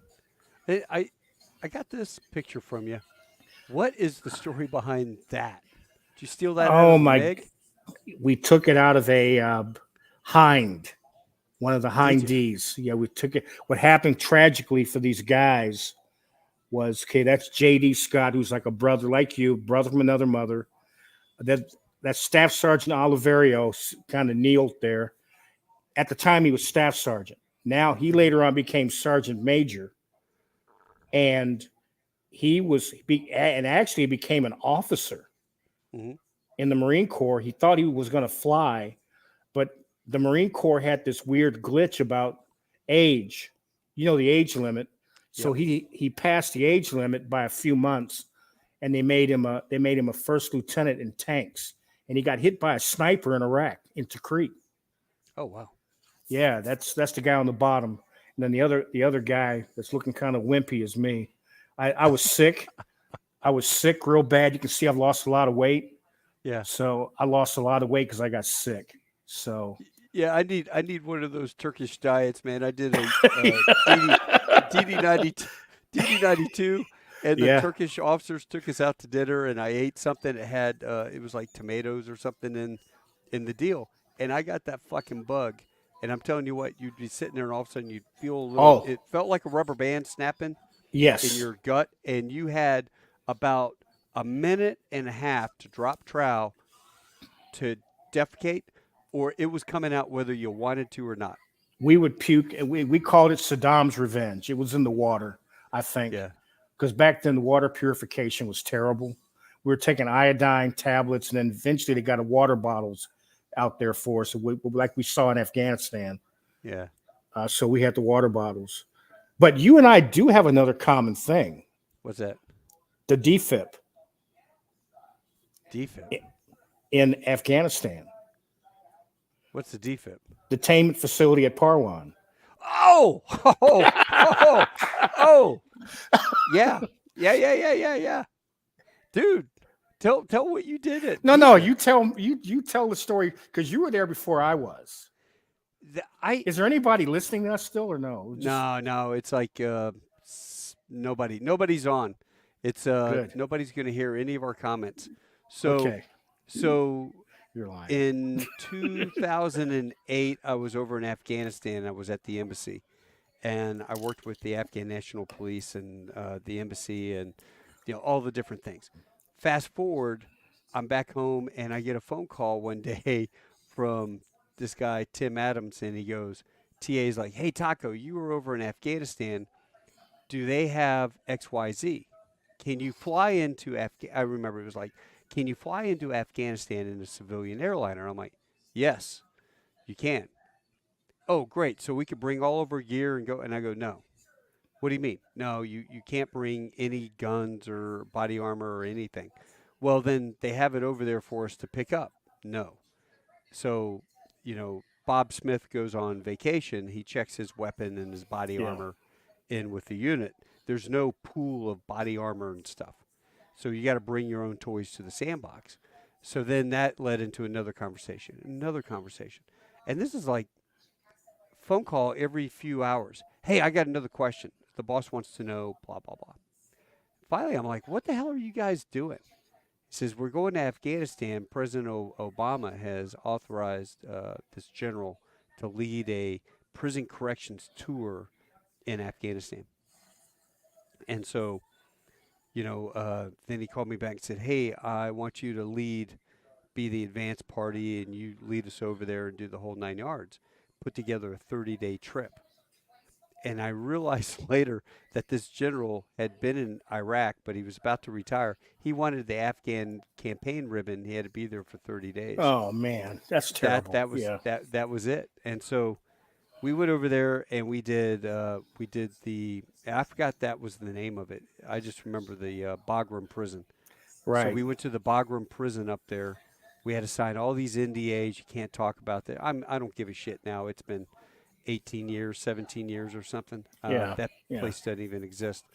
I got this picture from you. What is the story behind that? Did you steal that out of the MiG? We took it out of a Hind, one of the Hind Ds. Yeah, we took it. What happened tragically for these guys was, that's J.D. Scott, who's like a brother like you, brother from another mother. That Staff Sergeant Oliverio kind of kneeled there. At the time, he was Staff Sergeant. Now, he later on became Sergeant Major. And he actually became an officer in the Marine Corps. He thought he was going to fly, but the Marine Corps had this weird glitch about age, the age limit. So he passed the age limit by a few months, and they made him a first lieutenant in tanks. And he got hit by a sniper in Iraq in Tikrit. Oh wow! Yeah, that's the guy on the bottom, and then the other guy that's looking kind of wimpy is me. I was sick. I was sick real bad. You can see I've lost a lot of weight. Yeah. So I lost a lot of weight because I got sick. So yeah, I need one of those Turkish diets, man. I did a DD92, and the Turkish officers took us out to dinner, and I ate something that had it was like tomatoes or something in the deal, and I got that fucking bug. And I'm telling you what, you'd be sitting there, and all of a sudden you'd feel a little. It felt like a rubber band snapping. Yes. In your gut, and you had about a minute and a half to drop trowel to defecate, or it was coming out whether you wanted to or not. We would puke. We called it Saddam's revenge. It was in the water, I think. Yeah. Because back then the water purification was terrible. We were taking iodine tablets, and then eventually they got water bottles out there for us, like we saw in Afghanistan. Yeah. So we had the water bottles. But you and I do have another common thing. What's that? The DFIP. DFIP? In Afghanistan. What's the DFIP? Detainment facility at Parwan. Oh! Yeah. Dude, tell what you did. No, you tell the story, because you were there before I was. Is there anybody listening to us still or no? No. It's like nobody's on. It's nobody's going to hear any of our comments. So you're lying. In 2008, I was over in Afghanistan. I was at the embassy, and I worked with the Afghan National Police and the embassy, and all the different things. Fast forward, I'm back home, and I get a phone call one day from this guy, Tim Adams, and he goes, TA's like, hey, Taco, you were over in Afghanistan. Do they have XYZ? Can you fly into I remember it was like, can you fly into Afghanistan in a civilian airliner? I'm like, yes, you can. Oh, great. So we could bring all of our gear and go. And I go, no. What do you mean? No, you can't bring any guns or body armor or anything. Well, then they have it over there for us to pick up. No. So, Bob Smith goes on vacation. He checks his weapon and his body armor in with the unit. There's no pool of body armor and stuff. So you got to bring your own toys to the sandbox. So then that led into another conversation. And this is like phone call every few hours. Hey, I got another question. The boss wants to know, blah, blah, blah. Finally, I'm like, what the hell are you guys doing? He says, we're going to Afghanistan. President Obama has authorized this general to lead a prison corrections tour in Afghanistan. And so then he called me back and said, "Hey, I want you to be the advance party, and you lead us over there and do the whole 9 yards." Put together a 30-day trip. And I realized later that this general had been in Iraq, but he was about to retire. He wanted the Afghan campaign ribbon. He had to be there for 30 days. Oh man, that's That terrible. that was Yeah. that was it. And so we went over there and we did the I forgot that was the name of it. I just remember the Bagram prison. So Right. we went to the Bagram prison up there. We had to sign all these NDAs. You can't talk about that. I don't give a shit now. It's been 18 years, 17 years or something. Yeah. That Yeah. place doesn't even exist.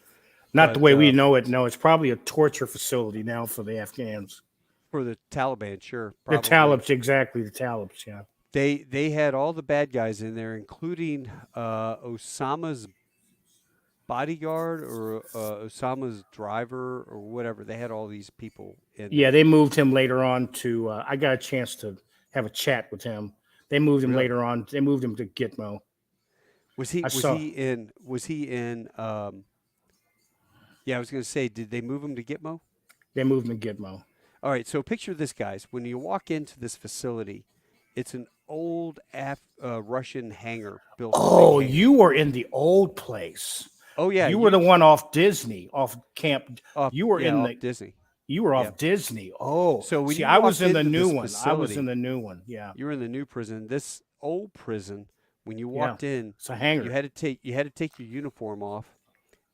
Not the But way we know it. No, it's probably a torture facility now for the Afghans. for the Taliban, sure, The probably. Talibs, exactly. The Talibs. Yeah. They had all the bad guys in there, including Osama's bodyguard or Osama's driver or whatever. They had all these people in Yeah, there. they moved him later on to. I got a chance to have a chat with him. They moved him Really? later on. They moved him to Gitmo. Was he I was saw. he in was he in yeah, I was going to say, did they move him to Gitmo? They moved him to Gitmo. All right, so picture this, guys. When you walk into this facility, it's an old Russian hangar built. Oh, big hangar. you were in the old place. Oh yeah, You were the one off Disney, off camp. off, You were yeah, in off the. Disney. You were off Yep. Disney. Oh, So when see, you I was walked in the into new this one. I was facility, in the new one. Yeah, you were in the new prison. This old prison, when you yeah. walked in, It's a hangar. you had to take your uniform off,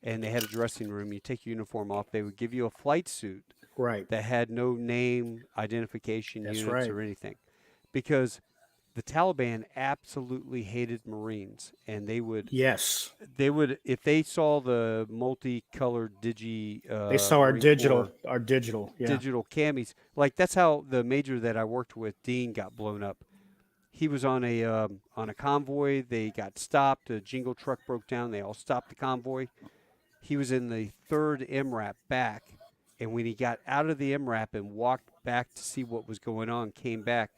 and they had a dressing room. You take your uniform off. They would give you a flight suit Right. that had no name identification That's units right. or anything, because the Taliban absolutely hated Marines, and Yes. if they saw the multicolored They saw our Marine Corps digital. Yeah. digital camis, like that's how the major that I worked with, Dean, got blown up. He was on a convoy. They got stopped. A jingle truck broke down. They all stopped the convoy. He was in the third MRAP back, and when he got out of the MRAP and walked back to see what was going on, came back,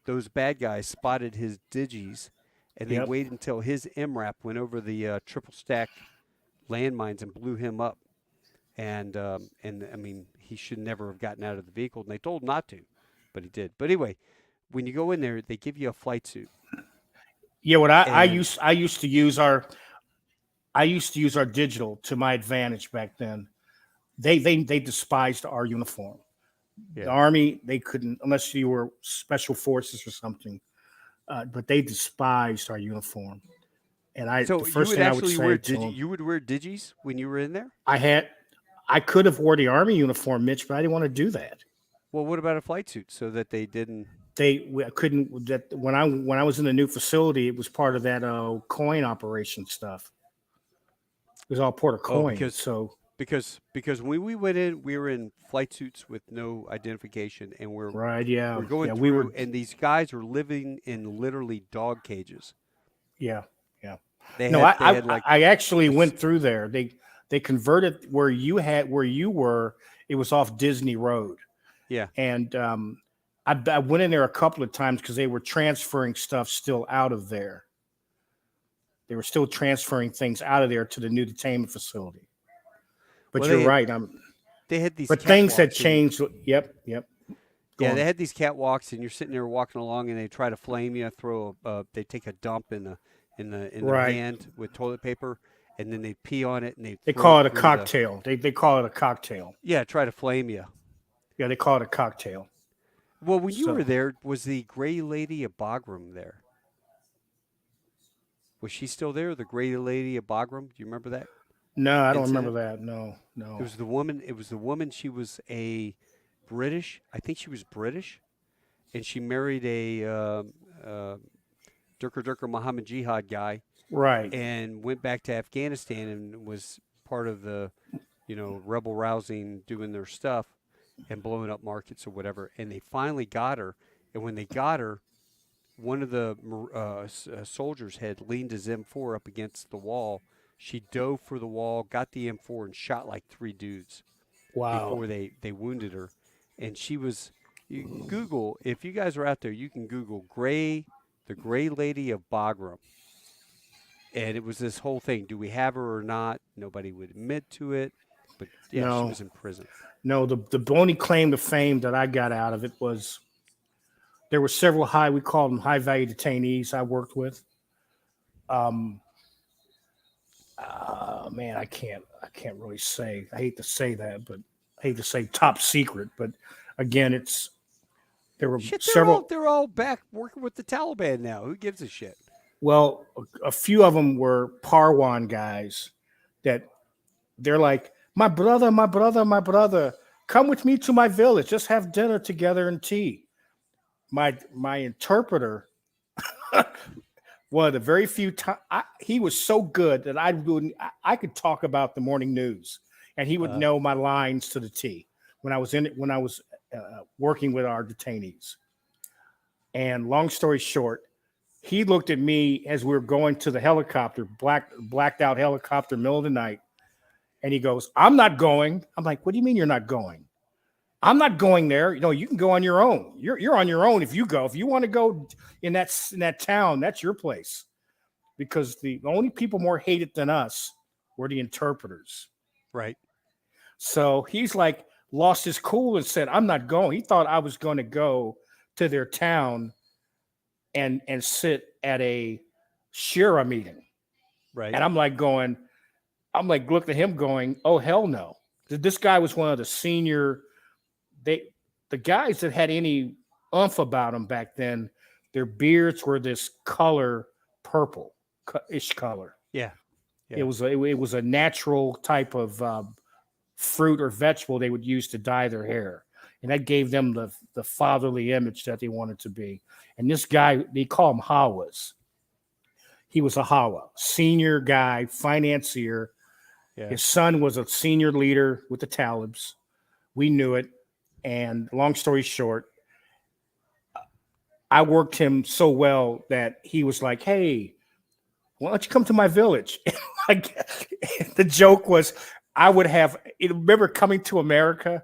those bad guys spotted his digis, and they Yep. waited until his MRAP went over the triple stack landmines and blew him up. And I mean, he should never have gotten out of the vehicle, and they told him not to, but he did. But anyway, when you go in there, they give you a flight suit. Yeah. What I And used to use our digital to my advantage back then. They despised our uniform. yeah. The Army, they couldn't unless you were special forces or something. But they despised our uniform. And the So you first would thing I would actually say wear to them, you would wear digis when you were in there? I could have wore the Army uniform, Mitch, but I didn't want to do that. Well, what about a flight suit so that they didn't? I couldn't. That when I was in the new facility, it was part of that coin operation stuff. It was all port of Oh, coin. So because when we went in, we were in flight suits with no identification, and right, yeah, we're going yeah, through, we were, and these guys were living in literally dog cages. yeah, yeah. They No, had they had like I actually a s- went through there. They converted where you were. It was off Disney Road, yeah. and I went in there a couple of times because they were transferring stuff still out of there. They were still transferring things out of there to the new detainment facility. But Well, you're right. they had these But things had catwalks, and changed. Yep. Go yeah, on. they had these catwalks, and you're sitting there walking along, and they try to flame you. They take a dump in their Right. hand with toilet paper, and then they pee on it, and They throw call it a through cocktail. They call it a cocktail. yeah, try to flame you. Yeah, they call it a cocktail. Well, when you were So there, was the Gray Lady of Bagram there? Was she still there? The Gray Lady of Bagram? Do you remember that no, I don't remember incident? that. No. It was the woman. It was the woman. She was a British. I think she was British, and she married a Durka Muhammad Jihad guy, Right. and went back to Afghanistan and was part of the, rebel rousing, doing their stuff, and blowing up markets or whatever. And they finally got her. And when they got her, one of the soldiers had leaned his M4 up against the wall. She dove for the wall, got the M4, and shot like 3 dudes Wow. before they wounded her. And she was, Google, if you guys are out there, you can Google the Gray Lady of Bagram. And it was this whole thing. Do we have her or not? Nobody would admit to it. But yeah, she was in prison. No, the only claim to fame that I got out of it was there were several we called them high value detainees I worked with. Man, I can't really say. I hate to say that, but I hate to say top secret. But again, there were Shit, several. they're all back working with the Taliban now. Who gives a shit? Well, a few of them were Parwan guys that they're like, my brother, my brother, my brother, come with me to my village. Just have dinner together and tea. My interpreter, one of the very few times, he was so good that I could talk about the morning news, and he would know my lines to the T when I was working with our detainees. And long story short, he looked at me as we were going to the helicopter, blacked out helicopter, middle of the night, and he goes, "I'm not going." I'm like, "What do you mean you're not going?" "I'm not going there. You can go on your own. You're on your own if you go. If you want to go in that town, that's your place." Because the only people more hated than us were the interpreters. Right. So he's like lost his cool and said, "I'm not going." He thought I was going to go to their town and sit at a Shira meeting. Right. And I'm like looked at him going, "Oh, hell no." This guy was one of the senior, the guys that had any oomph about them back then, their beards were this color, purple-ish color. Yeah. It was a natural type of fruit or vegetable they would use to dye their hair. And that gave them the fatherly image that they wanted to be. And this guy, they call him Hawas. He was a Hawa, senior guy, financier. Yeah. His son was a senior leader with the Talibs. We knew it. And long story short, I worked him so well that he was like, "Hey, why don't you come to my village?" The joke was, I would have, remember Coming to America,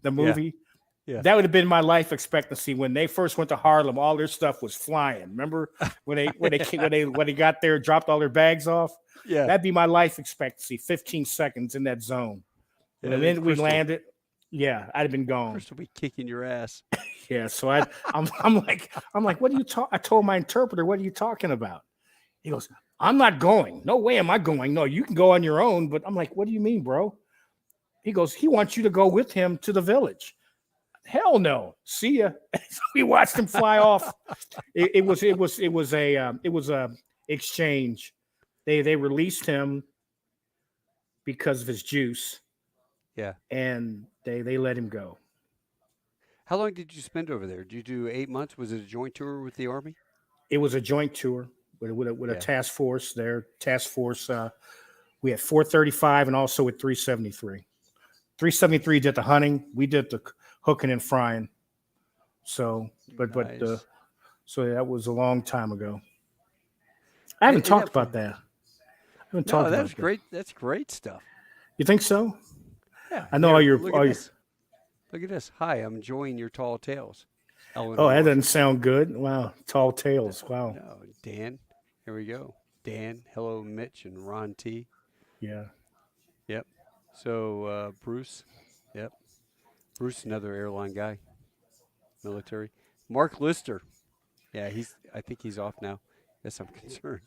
the movie? Yeah. That would have been my life expectancy when they first went to Harlem. All their stuff was flying. Remember when they got there, dropped all their bags off? Yeah. That'd be my life expectancy. 15 seconds in that zone. Yeah, And then we Crystal- landed. Yeah, I'd have been gone. Chris will be kicking your ass. Yeah, so I'm like, what are you I told my interpreter, "What are you talking about?" He goes, "I'm not going. No way am I going. No, you can go on your own." But I'm like, "What do you mean, bro?" He goes, "He wants you to go with him to the village." Hell no. See ya. So we watched him fly off. It was a exchange. They released him because of his juice. Yeah. And they let him go. How long did you spend over there? Did you do 8 months? Was it a joint tour with the Army? It was a joint tour with a task force there. Task force, we had 435 and also with 373. 373 did the hunting. We did the hooking and frying. So, Nice. so that was a long time ago. I haven't talked about that. No, that's great. That's great stuff. You think so? Yeah. I know Here, look at this. "Hi, I'm enjoying your tall tales." Oh, that doesn't sound good. Wow. Tall tales. Wow. No, Dan. Here we go. Dan. Hello, Mitch and Ron T. Yeah. Yep. So Bruce. Yep. Bruce, another airline guy. Military. Mark Lister. Yeah, I think he's off now. Yes, I'm concerned.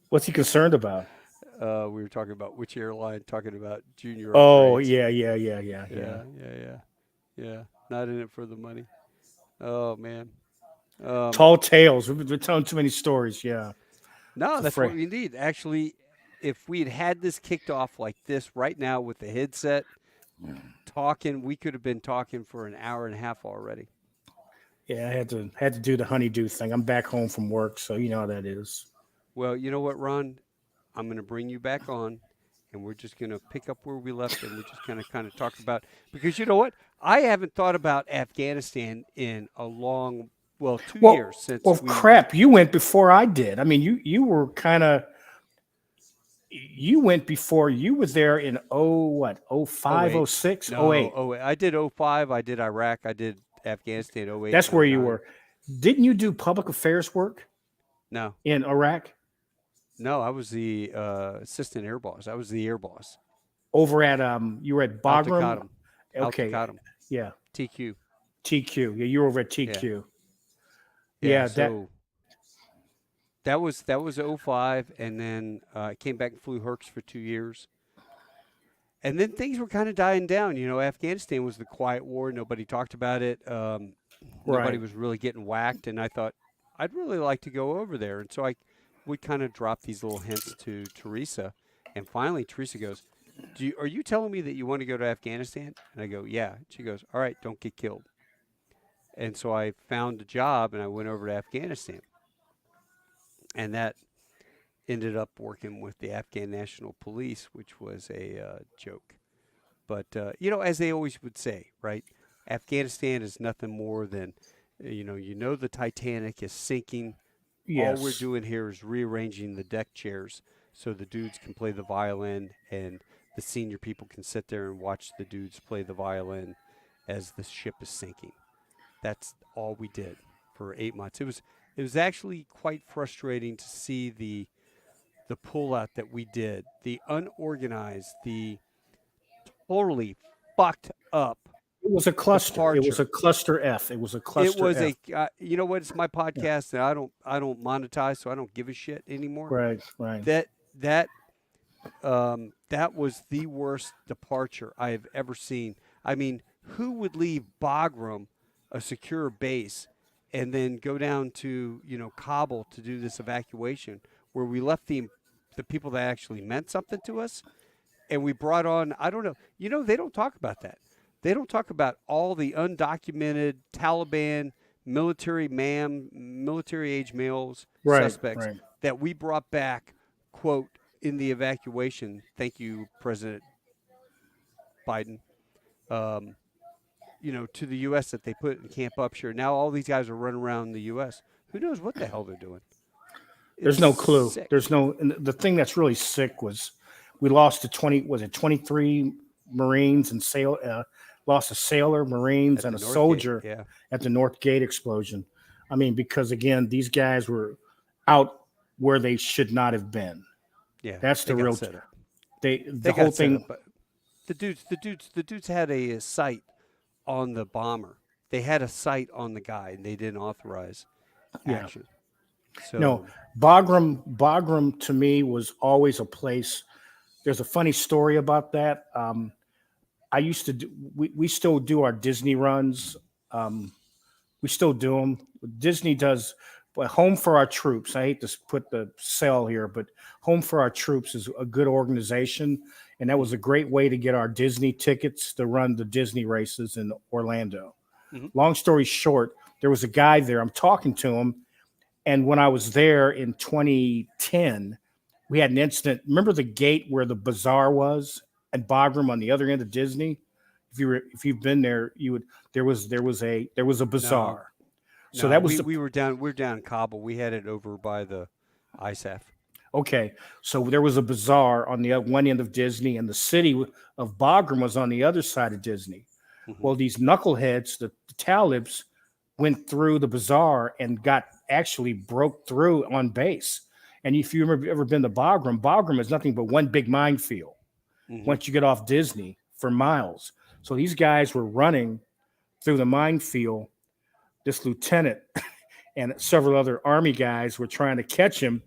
What's he concerned about? We were talking about which airline, talking about junior Oh, upgrades. Yeah. Not in it for the money. Oh, man. Tall tales. We've been telling too many stories. Yeah. No, that's what we need. Actually, if we had this kicked off like this right now with the headset, talking, we could have been talking for an hour and a half already. Yeah, I had to do the honeydew thing. I'm back home from work, so you know how that is. Well, you know what, Ron? I'm going to bring you back on, and we're just going to pick up where we left, and we're just going to kind of talk about, because you know what? I haven't thought about Afghanistan in a long, 2 years since. Well, crap, you went before I did. I mean, you were kind of, you went before. You were there in 05, 06, 08. I did 05. I did Iraq. I did Afghanistan 08. That's where you were. Didn't you do public affairs work? No. In Iraq? No, I was the assistant air boss. I was the air boss. over at you were at Bagram. Al Okay. Taqaddum, Yeah. TQ. TQ. Yeah, you were over at TQ. Yeah. Yeah. So that was '05, and then I came back and flew Hertz for 2 years. And then things were kind of dying down. Afghanistan was the quiet war. Nobody talked about it. Nobody Right. was really getting whacked. And I thought, I'd really like to go over there. And so I would kind of drop these little hints to Teresa. And finally, Teresa goes, are you telling me that you want to go to Afghanistan? And I go, yeah. She goes, all right, don't get killed. And so I found a job and I went over to Afghanistan. And that ended up working with the Afghan National Police, which was a joke. But, as they always would say, right? Afghanistan is nothing more than, the Titanic is sinking. Yes. All we're doing here is rearranging the deck chairs so the dudes can play the violin and the senior people can sit there and watch the dudes play the violin as the ship is sinking. That's all we did for 8 months. It was actually quite frustrating to see the pullout that we did, the unorganized, the totally fucked up. It was a cluster. Departure. It was a cluster F. It was a cluster. It was F. you know what? It's my podcast, and I don't monetize, so I don't give a shit anymore. Right. Right. That was the worst departure I have ever seen. I mean, who would leave Bagram, a secure base, and then go down to Kabul to do this evacuation, where we left the people that actually meant something to us, and we brought on, I don't know, they don't talk about that. They don't talk about all the undocumented Taliban military age males, suspects that we brought back, quote, in the evacuation. Thank you, President Biden. To the U.S. that they put in Camp Upshur. Now all these guys are running around the U.S. Who knows what the hell they're doing? There's no clue. Sick. There's no. And the thing that's really sick was we lost to 23 Marines and lost a sailor, Marines, and a soldier at the North Gate explosion. I mean, because again, these guys were out where they should not have been. Yeah, that's the real. The whole thing. But the dudes had a sight on the bomber. They had a sight on the guy, and they didn't authorize action. So, no, Bagram to me was always a place. There's a funny story about that. I used to do. We still do our Disney runs. We still do them. Disney does. But Home for Our Troops. I hate to put the sell here, but Home for Our Troops is a good organization, and that was a great way to get our Disney tickets to run the Disney races in Orlando. Mm-hmm. Long story short, there was a guy there. I'm talking to him, and when I was there in 2010, we had an incident. Remember the gate where the bazaar was at Bagram on the other end of Disney? If you've been there, you would. There was a bazaar. No. So no, that was we were down in Kabul. We had it over by the ISAF. Okay, so there was a bazaar on the one end of Disney, and the city of Bagram was on the other side of Disney. Mm-hmm. Well, these knuckleheads, the Talibs, went through the bazaar and actually broke through on base. And if you've ever been to Bagram is nothing but one big minefield. Mm-hmm. Once you get off Disney for miles. So these guys were running through the minefield. This lieutenant and several other Army guys were trying to catch him,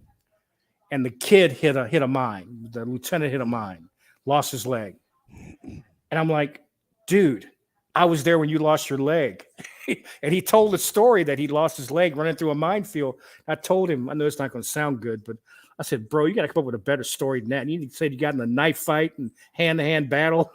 and the kid hit a mine. The lieutenant hit a mine, lost his leg. And I'm like, dude, I was there when you lost your leg. And he told the story that he lost his leg running through a minefield. I told him, I know it's not going to sound good, but I said, bro, you got to come up with a better story than that. And he said you got in a knife fight and hand-to-hand battle.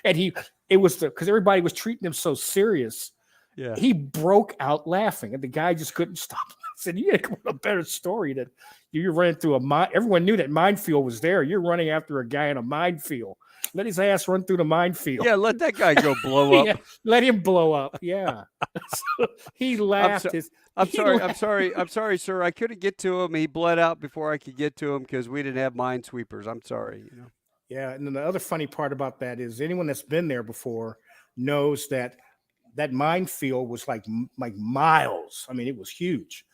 And because everybody was treating him so serious. Yeah. He broke out laughing, and the guy just couldn't stop. I said, you got to come up with a better story that you're running through a mine. Everyone knew that minefield was there. You're running after a guy in a minefield. Let his ass run through the minefield. Yeah, let that guy go blow up. Yeah, let him blow up. Yeah. So he laughed. I'm sorry, sir. I couldn't get to him. He bled out before I could get to him because we didn't have minesweepers. I'm sorry. Yeah, and then the other funny part about that is anyone that's been there before knows that minefield was like miles. I mean, it was huge.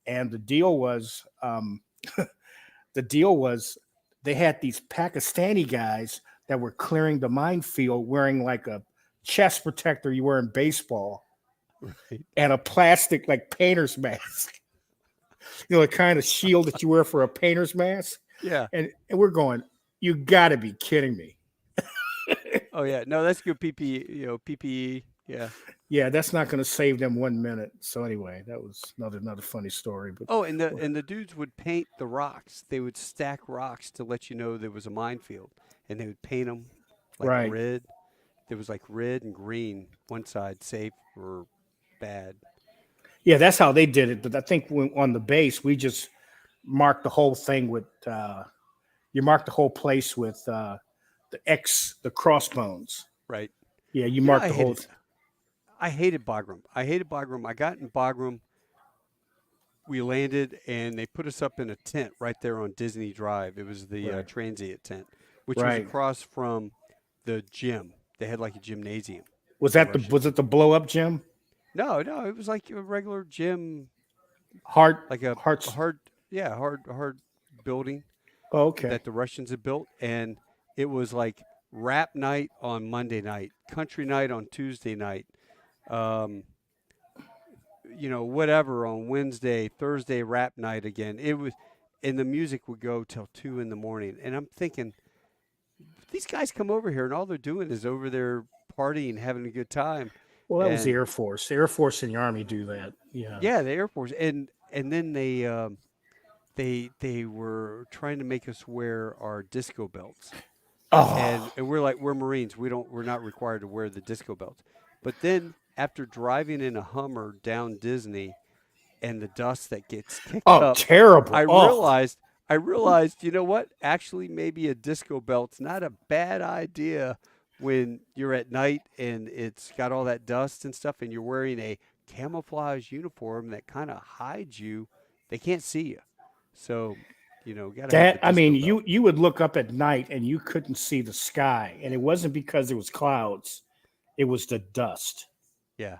And the deal was they had these Pakistani guys that were clearing the minefield wearing like a chest protector you wear in baseball Right. and a plastic like painter's mask. The kind of shield that you wear for a painter's mask. Yeah. And we're going, you got to be kidding me. Oh yeah. No, that's good PPE. PPE. Yeah. Yeah, that's not going to save them 1 minute. So anyway, that was another funny story. But Oh, and the dudes would paint the rocks. They would stack rocks to let you know there was a minefield, and they would paint them like right. red. There was like red and green. One side safe or bad. Yeah, that's how they did it. But I think on the base, we just marked the whole thing with you mark the whole place with the crossbones. Right. Yeah, you You know, mark the whole. I hated Bagram. I hated Bagram. I got in Bagram. We landed, and they put us up in a tent right there on Disney Drive. It was the Right. transient tent, which was Right. across from the gym. They had like a gymnasium. Was the that the Russians. was it the blow up gym? No, it was like a regular gym, Heart like a hearts. hard, yeah, hard building Oh, okay. that the Russians had built, and it was like rap night on Monday night, country night on Tuesday night, um, whatever on Wednesday, Thursday rap night again. It was, and the music would go till 2 in the morning, and I'm thinking, these guys come over here, and all they're doing is over there partying, having a good time. Well, that was the And Air Force. The Air Force and the Army do that. Yeah. yeah, the Air Force, and then they were trying to make us wear our disco belts. Oh, And we're Marines. We're not required to wear the disco belts. But then after driving in a Hummer down Disney and the dust that gets kicked up, terrible. I Oh, realized, you know what? Actually, maybe a disco belt's not a bad idea when you're at night and it's got all that dust and stuff, and you're wearing a camouflage uniform that kind of hides you. They can't see you, so got to have the I mean, disco belt. you would look up at night and you couldn't see the sky, and it wasn't because there was clouds; it was the dust, Yeah.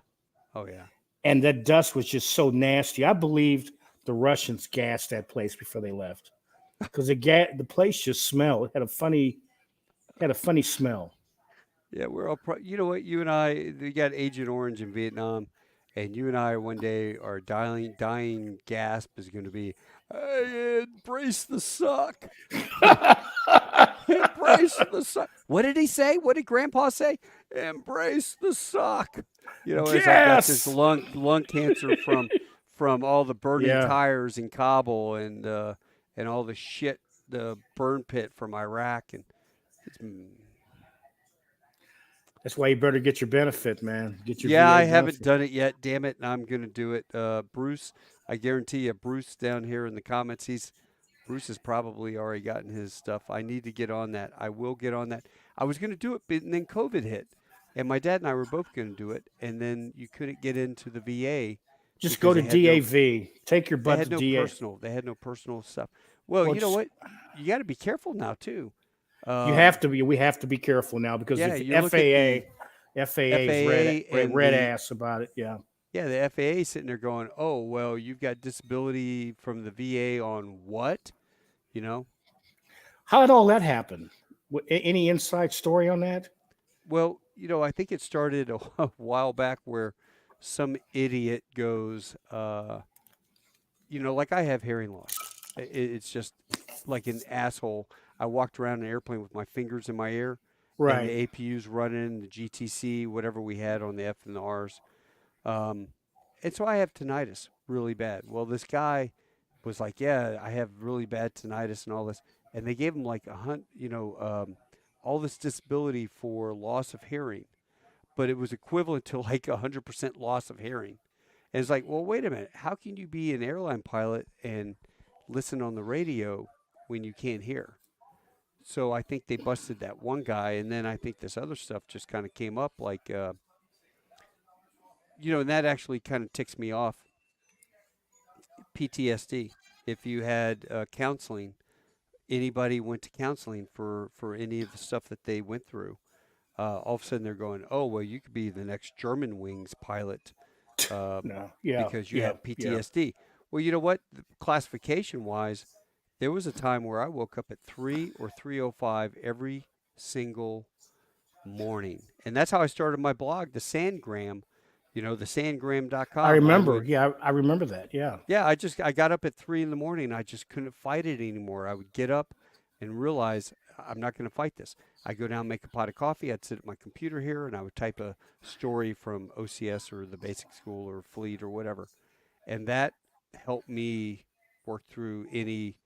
Oh yeah. and that dust was just so nasty. I believed the Russians gassed that place before they left because the place just smelled. It had a funny smell. Yeah, we're all you know what, you and I, we got Agent Orange in Vietnam, and you and I one day our dying gasp is going to be, hey, embrace the suck. Embrace the suck. What did he say? What did Grandpa say? Embrace the suck. As I got this Yes. lung cancer from all the burning Yeah. tires in Kabul and all the shit, the burn pit from Iraq, and it's. That's why you better get your benefit, man. Get your Yeah, VA I haven't benefit. done it yet. Damn it, and I'm gonna do it. Bruce, I guarantee you, Bruce down here in the comments, Bruce has probably already gotten his stuff. I need to get on that. I will get on that. I was gonna do it, but then COVID hit, and my dad and I were both gonna do it, and then you couldn't get into the VA Just because go to DAV. Take your they butt had to no DA. personal. They had no personal stuff. Well, Well, you know just- what? You got to be careful now too. You have to be. We have to be careful now because Yeah, if you look at FAA is FAA and red the ass about it. Yeah. Yeah, the FAA is sitting there going, "Oh, well, you've got disability from the VA on what?" You know? How did all that happen? Any inside story on that? Well, I think it started a a while back where some idiot goes, like I have hearing loss. It's just like an asshole. I walked around an airplane with my fingers in my ear, and the Right. APU's running, the GTC, whatever we had on the F and the R's. Um, and so I have tinnitus really bad. Well, this guy was like, "Yeah, I have really bad tinnitus and all this," and they gave him like all this disability for loss of hearing, but it was equivalent to like 100% loss of hearing. And it's like, well, wait a minute, how can you be an airline pilot and listen on the radio when you can't hear? So I think they busted that one guy, and then I think this other stuff just kind of came up, like, and that actually kind of ticks me off. PTSD. If you had counseling, anybody went to counseling for any of the stuff that they went through, all of a sudden they're going, "Oh, well, you could be the next German wings pilot No. Yeah. because you Yeah. have PTSD." Well, you know what? Classification wise, there was a time where I woke up at 3 or 3:05 every single morning. And that's how I started my blog, the Sandgram, the I sandgram.com. remember. Yeah, I remember that. Yeah. Yeah, I got up at 3 in the morning. I just couldn't fight it anymore. I would get up and realize I'm not going to fight this. I go down, make a pot of coffee. I'd sit at my computer here and I would type a story from OCS or the basic school or fleet or whatever. And that helped me work through any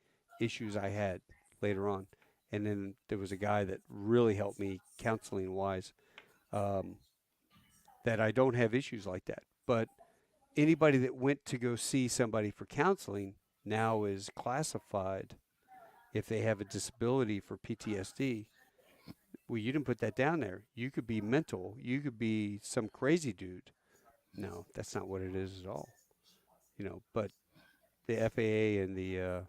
issues I had later on. And then there was a guy that really helped me counseling wise, um, that I don't have issues like that. But anybody that went to go see somebody for counseling now is classified if they have a disability for PTSD. Well, you didn't put that down there. You could be mental. You could be some crazy dude. No, that's not what it is at all. But the FAA and the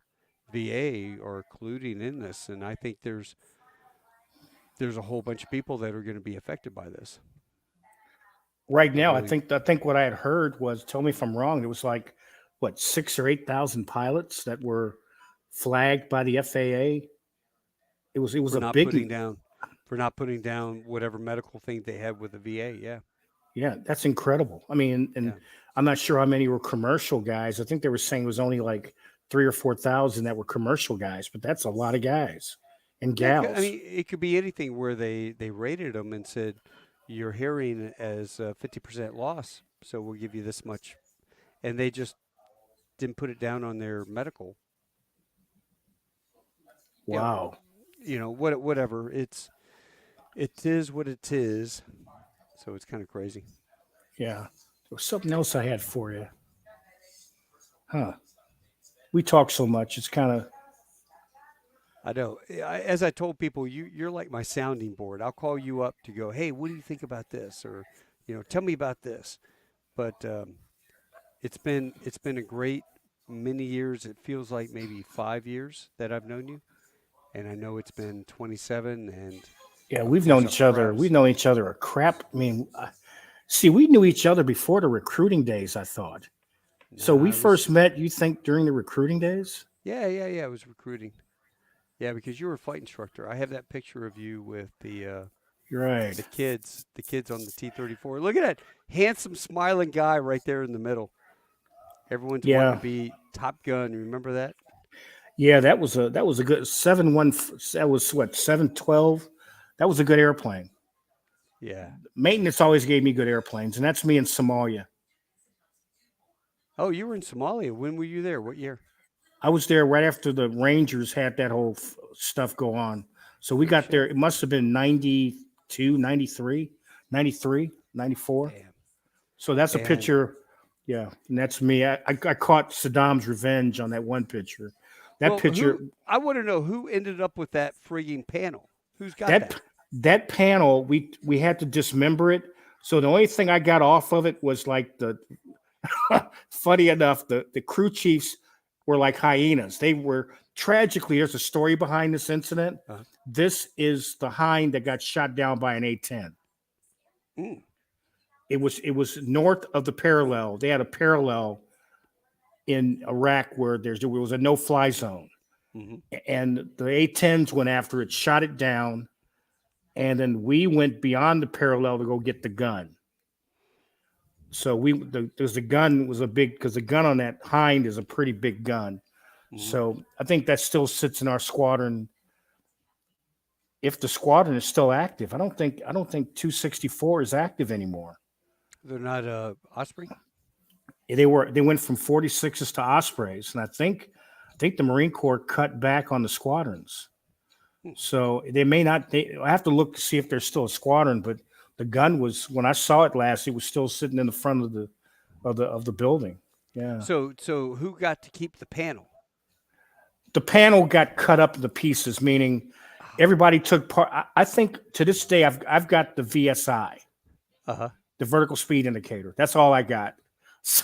VA are colluding in this, and I think there's a whole bunch of people that are going to be affected by this. Right now, Really? I think what I had heard was, tell me if I'm wrong, it was like what 6,000 or 8,000 pilots that were flagged by the FAA. It was for a not big putting down for not putting down whatever medical thing they had with the VA. Yeah. Yeah, that's incredible. I mean, and Yeah. I'm not sure how many were commercial guys. I think they were saying it was only like 3,000 or 4,000 that were commercial guys, but that's a lot of guys and Yeah, gals. I mean, it could be anything where they rated them and said your hearing as 50% loss, so we'll give you this much, and they just didn't put it down on their medical. Wow. Whatever. It is what it is. So it's kind of crazy. Yeah. There was something else I had for you. Huh. We talk so much. It's kind of, I know. As I told people, you're like my sounding board. I'll call you up to go, hey, what do you think about this, or tell me about this. But it's been a great many years. It feels like maybe 5 years that I've known you, and I know it's been 27. And yeah, we've there's known a each other. crowd. We've known each other a crap. I mean, see, we knew each other before the recruiting days, I thought. So Nah, we it first was met, you think, during the recruiting days? yeah. It was recruiting. Yeah, because you were a flight instructor. I have that picture of you with You're right. the kids on the T-34. Look at that handsome, smiling guy right there in the middle. Everyone's wanting Yeah. to be Top Gun. Remember that? Yeah, that was a good 7-1. That was what 712. That was a good airplane. Yeah. Maintenance always gave me good airplanes, and that's me in Somalia. Oh, you were in Somalia. When were you there? What year? I was there right after the Rangers had that whole stuff go on. So we No got shit. there. It must have been 92, 93, 93, 94. Damn. So that's a Damn. picture. Yeah, and that's me. I caught Saddam's revenge on that one picture. That Well, picture, I want to know who ended up with that frigging panel. Who's got that that? that panel, we had to dismember it. So the only thing I got off of it was like the funny enough, the crew chiefs were like hyenas. They were tragically, there's a story behind this incident. Uh-huh. This is the hind that got shot down by an A-10. Mm. It was north of the parallel. They had a parallel in Iraq where there was a no-fly zone. Hmm. And the A-10s went after it, shot it down, and then we went beyond the parallel to go get the gun. So the gun was a big, because the gun on that hind is a pretty big gun. Mhm. So I think that still sits in our squadron. If the squadron is still active, I don't think 264 is active anymore. They're not Osprey? They went from 46s to Ospreys, and I think the Marine Corps cut back on the squadrons. So they may not. I have to look to see if there's still a squadron, but the gun was, when I saw it last, it was still sitting in the front of the building. Yeah. So who got to keep the panel? The panel got cut up into pieces, meaning everybody took part. I think to this day I've got the VSI, Uh-huh. the vertical speed indicator. That's all I got. So,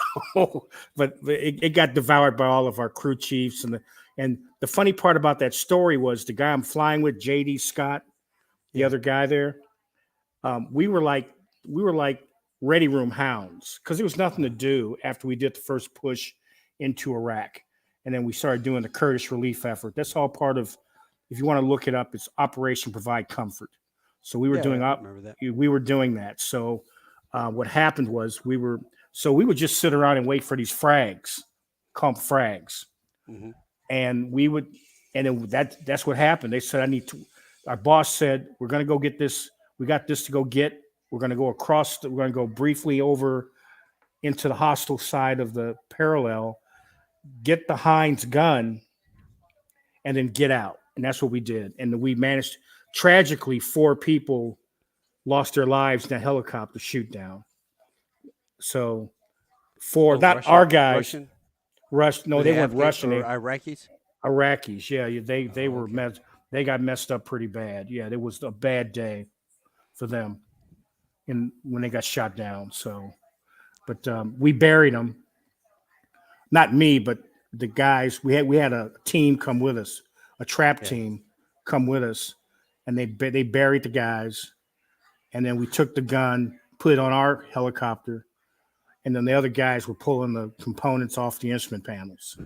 but it got devoured by all of our crew chiefs, and the funny part about that story was the guy I'm flying with, JD Scott, the other guy there. We were like ready room hounds because there was nothing to do after we did the first push into Iraq, and then we started doing the Kurdish relief effort. That's all part of If you want to look it up, it's Operation Provide Comfort. So we were doing I up. remember that. We were doing that. So what happened was we would just sit around and wait for these frags, call them frags, Hmm. and we would, and that's what happened. They said, our boss said, we're going to go get this. We got this to go get. We're going to go across. We're going to go briefly over into the hostile side of the parallel, get the Heinz gun, and then get out. And that's what we did. And we managed. Tragically, 4 people lost their lives in a helicopter shoot down. So 4, not Russian, our guys, Russian? No, Were they weren't Afghan Russian. or They Iraqis? Iraqis. Yeah, they were okay. they got messed up pretty bad. Yeah, it was a bad day for them, and when they got shot down. So, but we buried them. Not me, but the guys. We had a team come with us, a trap team come with us, and they buried the guys, and then we took the gun, put it on our helicopter, and then the other guys were pulling the components off the instrument panels.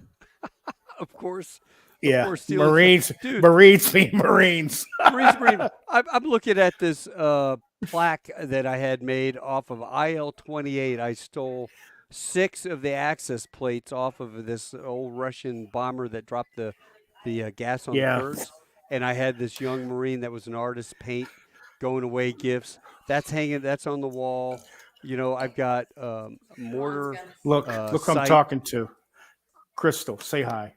Of course. Yeah, course, stealing stuff. Marines, Dude. Marines being Marines. Marine. I'm looking at this plaque that I had made off of IL-28. I stole 6 of the access plates off of this old Russian bomber that dropped the gas on the Kurds, and I had this young Marine that was an artist paint going away gifts. That's hanging. That's on the wall. You know, I've got mortar. Look who I'm sight. talking to. Crystal, say hi.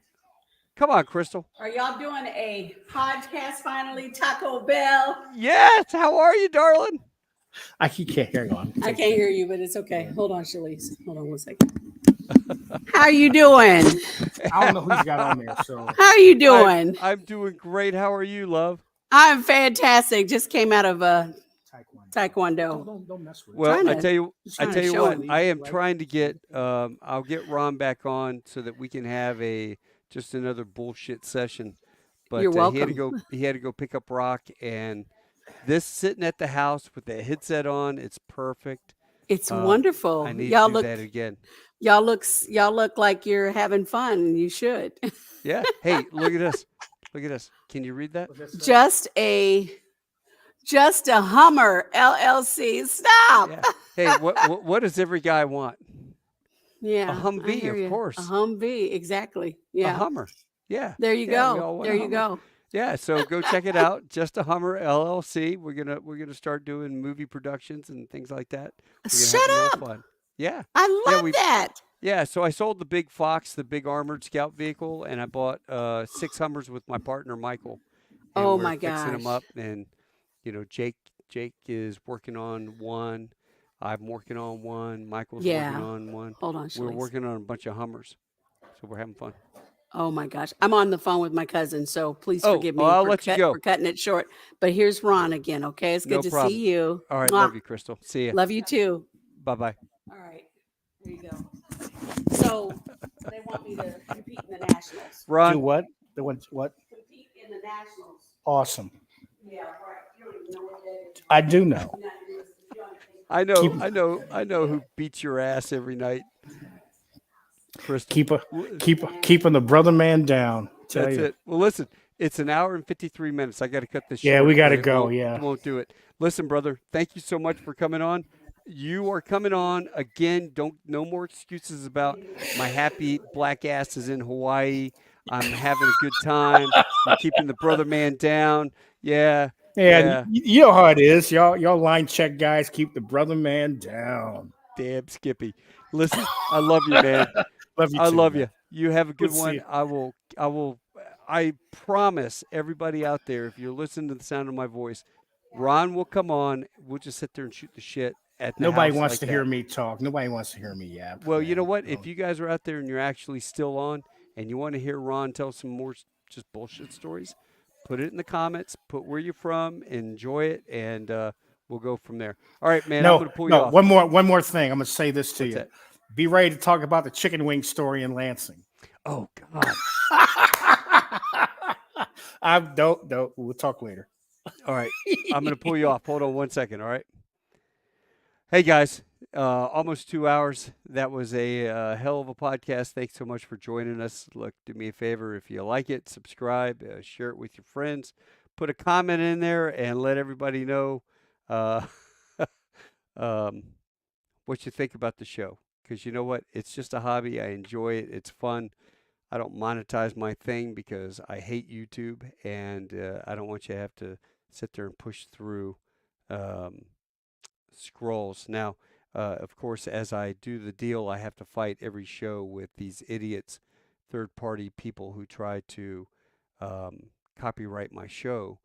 Come on, Crystal. Are y'all doing a podcast finally, Taco Bell? Yes. How are you, darling? I can't hear you on. I can't hear you, but it's okay. Hold on, Shalise. Hold on one second. How you doing? I don't know who's got on there. So How you doing? I'm doing great. How are you, love? I'm fantastic. Just came out of Taekwondo. Don't mess with it. Well, Trying I to- tell you trying to show what. him. I am trying to get. I'll get Ron back on so that we can have just another bullshit session. But You're he had to welcome. go. He had to go pick up Rock, and this sitting at the house with the headset on, it's perfect. It's wonderful. I need y'all to do look, that again. y'all look like you're having fun. You should. Yeah. Hey, look at us. Look at us. Can you read that? Just a Hummer LLC. Stop. Yeah. Hey, what does every guy want? Yeah. A Humvee, I hear of you. course. A Humvee, exactly. A Yeah. Hummer. Yeah. There you Yeah, we all go. want There a you Hummer. go. Yeah, so go check it out. Just a Hummer LLC. We're gonna start doing movie productions and things like that. We're gonna Shut have a up. little fun. Yeah, I Yeah, love that. yeah. So I sold the big Fox, the big armored scout vehicle, and I bought 6 Hummers with my partner Michael. And Oh we're my fixing them gosh. up, and Jake is working on one. I'm working on one. Michael's Yeah. working on one. Hold on, We're Shalise. working on a bunch of Hummers, so we're having fun. Oh my gosh. I'm on the phone with my cousin, so please Oh, forgive me I'll for, let you go. for cutting it short. But here's Ron again, okay? It's No good to problem. see you. All right, Mwah. love you, Crystal. See ya. Love you too. Bye bye. All right. There you go. So they want me to compete in the nationals. Do Ron, what? The ones what? Compete in the nationals. Awesome. Yeah, right. You don't even know what that is. I do know. You're not even listening. You don't think- I know who beats your ass every night. Crystal. Keeping the brother man down. Tell That's you. it. Well, listen, it's an hour and 53 minutes. I got to cut this short. Yeah, we gotta or it go, won't- yeah. it won't do it. Listen, brother, thank you so much for coming on. You are coming on again. No more excuses about my happy black ass is in Hawaii. I'm having a good time. You're keeping the brother man down. Yeah. Yeah, you know how it is. Y'all line check guys keep the brother man down. Damn, Skippy. Listen, I love you, man. Love you. I too, love man. you. You have a good We'll see one. you. I promise everybody out there, if you're listening to the sound of my voice, Ron will come on. We'll just sit there and shoot the shit at the Nobody house wants like to that. hear me talk. Nobody wants to hear me yap. Well, you know man. what? If you guys are out there and you're actually still on and you want to hear Ron tell some more just bullshit stories, put it in the comments, put where you're from, enjoy it, and we'll go from there. All right, man, I'm going to pull you off. One more thing. I'm going to say this to What's you. that? Be ready to talk about the chicken wing story in Lansing. Oh, God. I don't. We'll talk later. All right. I'm going to pull you off. Hold on one second. All right. Hey guys, almost 2 hours. That was a hell of a podcast. Thanks so much for joining us. Look, do me a favor if you like it, subscribe, share it with your friends, put a comment in there, and let everybody know uh, um, what you think about the show. Because you know what? It's just a hobby. I enjoy it. It's fun. I don't monetize my thing because I hate YouTube, and I don't want you to have to sit there and push through. Um, Scrolls. Now, of course, as I do the deal, I have to fight every show with these idiots, third party people who try to copyright my show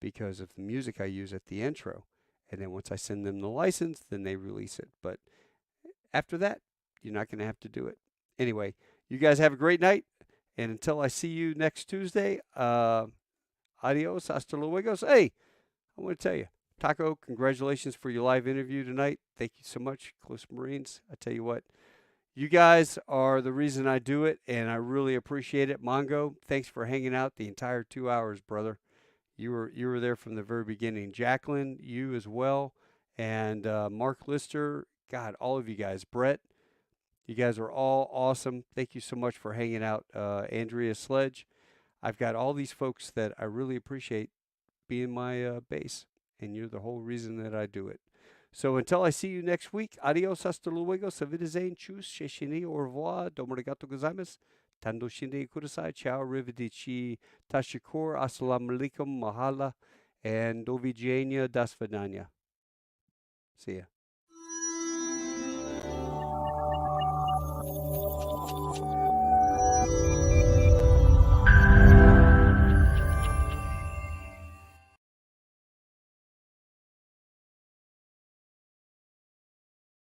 because of the music I use at the intro. And then once I send them the license, then they release it. But after that, you're not going to have to do it. Anyway, you guys have a great night. And until I see you next Tuesday, adios, hasta luego. Hey, I want to tell you, Taco, congratulations for your live interview tonight. Thank you so much, Close Marines. I tell you what, you guys are the reason I do it, and I really appreciate it. Mongo, thanks for hanging out the entire 2 hours, brother. You were there from the very beginning. Jacqueline, you as well, and Mark Lister. God, all of you guys. Brett, you guys are all awesome. Thank you so much for hanging out. Andrea Sledge. I've got all these folks that I really appreciate being my base, and you're the whole reason that I do it. So until I see you next week, adios, hasta luego, savidazain, chus, sheshini, au revoir, domarigato gozaimasu, tando shinde kudasai, ciao, rivedici, tashakur, assalamu alaikum, mahala, and dovidzenia, das vidanya. See ya.